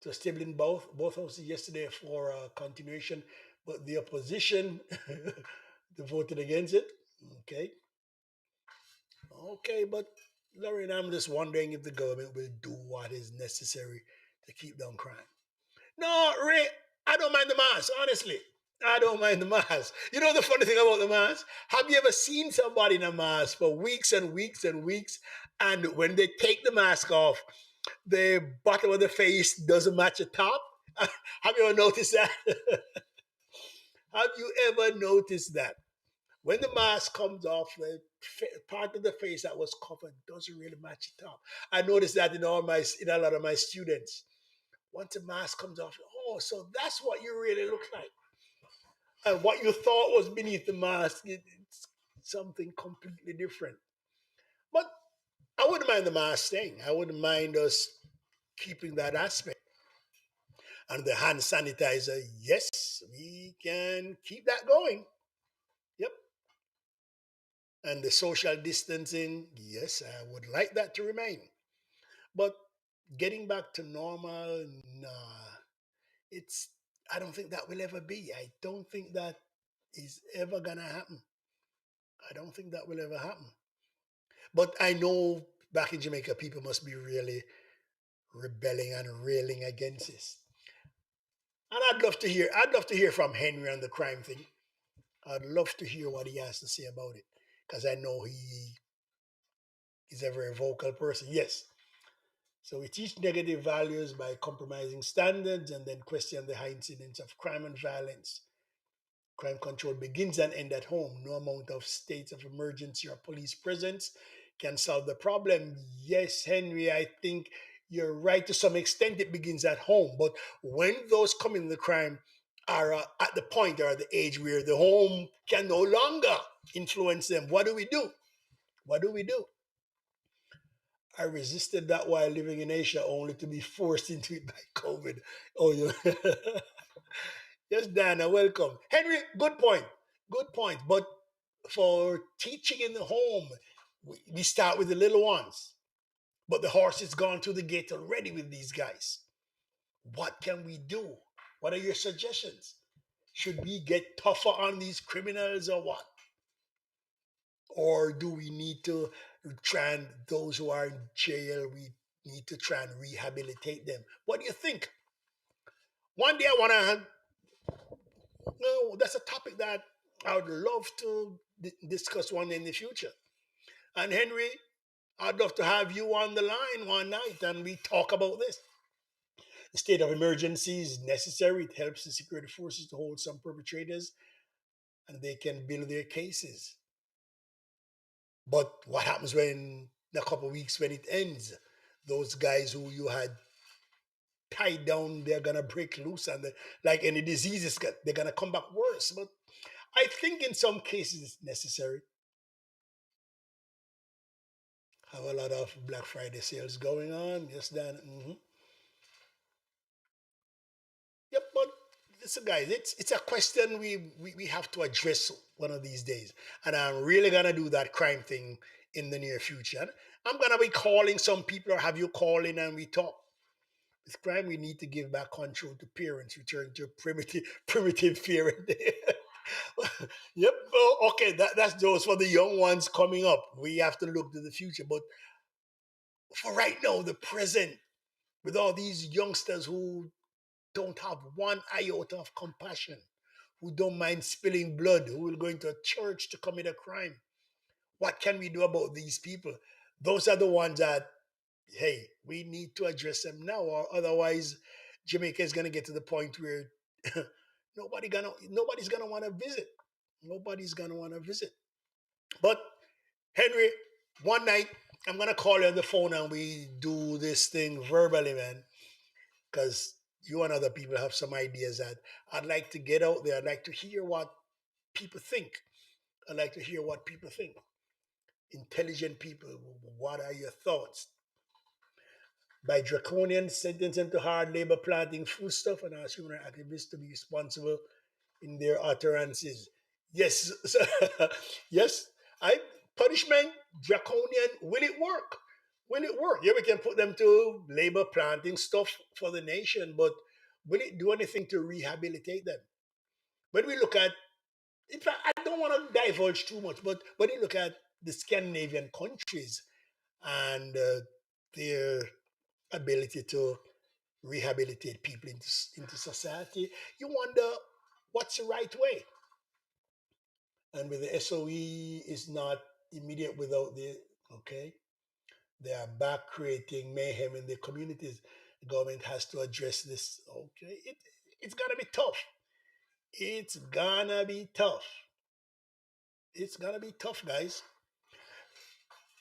It was stable in both houses yesterday for continuation, but the opposition they voted against it. Okay, okay, but Lauren, I'm just wondering if the government will do what is necessary to keep down crime. No, Ray, I don't mind the mask, honestly. I don't mind the mask. You know the funny thing about the mask? Have you ever seen somebody in a mask for weeks and weeks and weeks, and when they take the mask off, the bottom of the face doesn't match the top? Have you ever noticed that? Have you ever noticed that? When the mask comes off, the part of the face that was covered doesn't really match the top. I noticed that in a lot of my students. Once the mask comes off, oh, so that's what you really look like. And what you thought was beneath the mask, it's something completely different. But I wouldn't mind the mask thing. I wouldn't mind us keeping that aspect. And the hand sanitizer, yes, we can keep that going. Yep. And the social distancing, yes, I would like that to remain. But getting back to normal, nah, it's, I don't think that will ever be. I don't think that is ever gonna happen. I don't think that will ever happen. But I know back in Jamaica, people must be really rebelling and railing against this. And I'd love to hear from Henry on the crime thing. I'd love to hear what he has to say about it. Because I know he is a very vocal person. Yes. So we teach negative values by compromising standards and then question the high incidence of crime and violence. Crime control begins and ends at home. No amount of states of emergency or police presence can solve the problem. Yes, Henry, I think you're right to some extent. It begins at home. But when those committing the crime are at the point or at the age where the home can no longer influence them, what do we do? What do we do? I resisted that while living in Asia, only to be forced into it by COVID. Oh, you. Yes, Dana, welcome. Henry, good point. Good point. But for teaching in the home, we start with the little ones. But the horse has gone to the gate already with these guys. What can we do? What are your suggestions? Should we get tougher on these criminals or what? Or do we need to try and those who are in jail, we need to try and rehabilitate them? What do you think? One day I want to, no, that's a topic that I would love to discuss one day in the future. And Henry, I'd love to have you on the line one night and we talk about this. The state of emergency is necessary. It helps the security forces to hold some perpetrators and they can build their cases. But what happens when in a couple of weeks when it ends? Those guys who you had tied down, they're gonna break loose, and like any diseases, they're gonna come back worse. But I think in some cases it's necessary. Have a lot of Black Friday sales going on. Yes, Dan. Yep, but listen, guys, it's a question we have to address one of these days, and I'm really gonna do that crime thing in the near future. And I'm gonna be calling some people, or have you call in and we talk. With crime, we need to give back control to parents, return to primitive parenting. Yep. Oh, okay, that's those for the young ones coming up. We have to look to the future, but for right now, the present, with all these youngsters who don't have one iota of compassion, who don't mind spilling blood, who will go into a church to commit a crime. What can we do about these people? Those are the ones that, hey, we need to address them now, or otherwise, Jamaica is gonna get to the point where nobody's gonna want to visit. Nobody's gonna want to visit. But Henry, one night I'm gonna call you on the phone and we do this thing verbally, man, because you and other people have some ideas that I'd like to get out there. I'd like to hear what people think. I'd like to hear what people think. Intelligent people, what are your thoughts? By draconian sentence them to hard labor planting foodstuff and ask human rights activists to be responsible in their utterances. Yes, yes. I punishment draconian. Will it work? Will it work? Yeah, we can put them to labor planting stuff for the nation, but will it do anything to rehabilitate them? When we look at, in fact, I don't want to divulge too much, but when you look at the Scandinavian countries and their ability to rehabilitate people into society, you wonder what's the right way. And with the SOE is not immediate without the, okay, they are back creating mayhem in the communities. The government has to address this. Okay, it's gonna be tough. It's gonna be tough. It's gonna be tough, guys.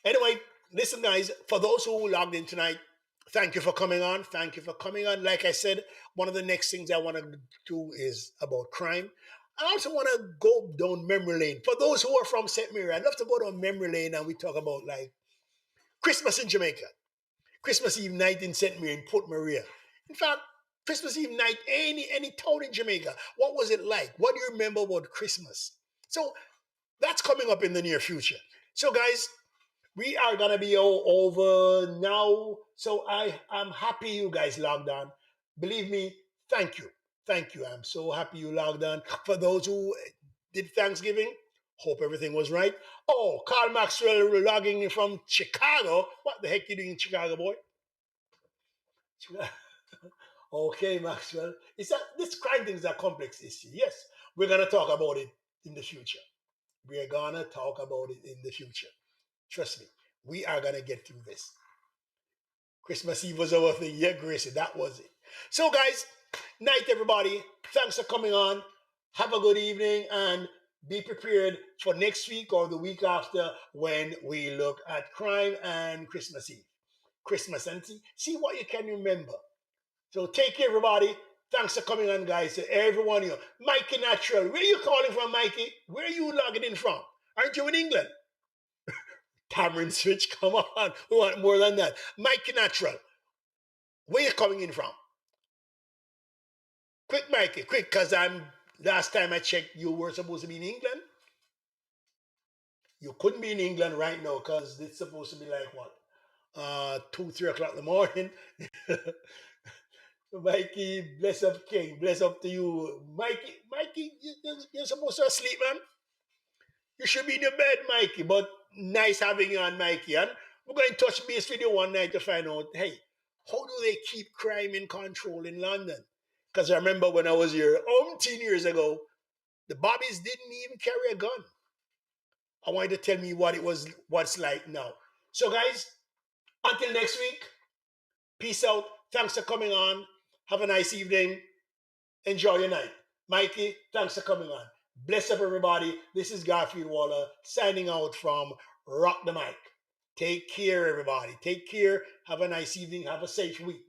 Anyway, listen, guys, for those who logged in tonight, thank you for coming on. Thank you for coming on. Like I said, one of the next things I want to do is about crime. I also want to go down memory lane. For those who are from St. Mary, I'd love to go down memory lane and we talk about like Christmas in Jamaica, Christmas Eve night in St. Mary in Port Maria. In fact, Christmas Eve night, any town in Jamaica. What was it like? What do you remember about Christmas? So that's coming up in the near future. So guys, we are gonna be all over now. So I'm happy you guys logged on. Believe me, thank you. Thank you. I'm so happy you logged on. For those who did Thanksgiving, hope everything was right. Oh, Carl Maxwell logging in from Chicago. What the heck you doing in Chicago, boy? Okay, Maxwell. It's that this crime thing is a complex issue. Yes, we're gonna talk about it in the future. We're gonna talk about it in the future. Trust me, we are gonna get through this. Christmas Eve was our thing. Yeah, Gracie, that was it. So, guys, night, everybody. Thanks for coming on. Have a good evening and be prepared for next week or the week after when we look at crime and Christmas Eve. Christmas and see what you can remember. So take care, everybody. Thanks for coming on, guys. To everyone here. Mikey Natural. Where are you calling from, Mikey? Where are you logging in from? Aren't you in England? Cameron Switch, come on. We want more than that. Mikey Natural. Where you coming in from? Quick, Mikey, quick, because I'm last time I checked, you were supposed to be in England. You couldn't be in England right now because it's supposed to be like what? 2, 3 o'clock in the morning. Mikey, bless up King, bless up to you. Mikey, you're supposed to sleep, man. You should be in your bed, Mikey, but nice having you on, Mikey. And we're going to touch base with you one night to find out, hey, how do they keep crime in control in London? Because I remember when I was here 10 years ago, the Bobbies didn't even carry a gun. I want you to tell me what's like now. So, guys, until next week, peace out. Thanks for coming on. Have a nice evening. Enjoy your night. Mikey, thanks for coming on. Bless up, everybody. This is Garfield Waller signing out from Rock the Mic. Take care, everybody. Take care. Have a nice evening. Have a safe week.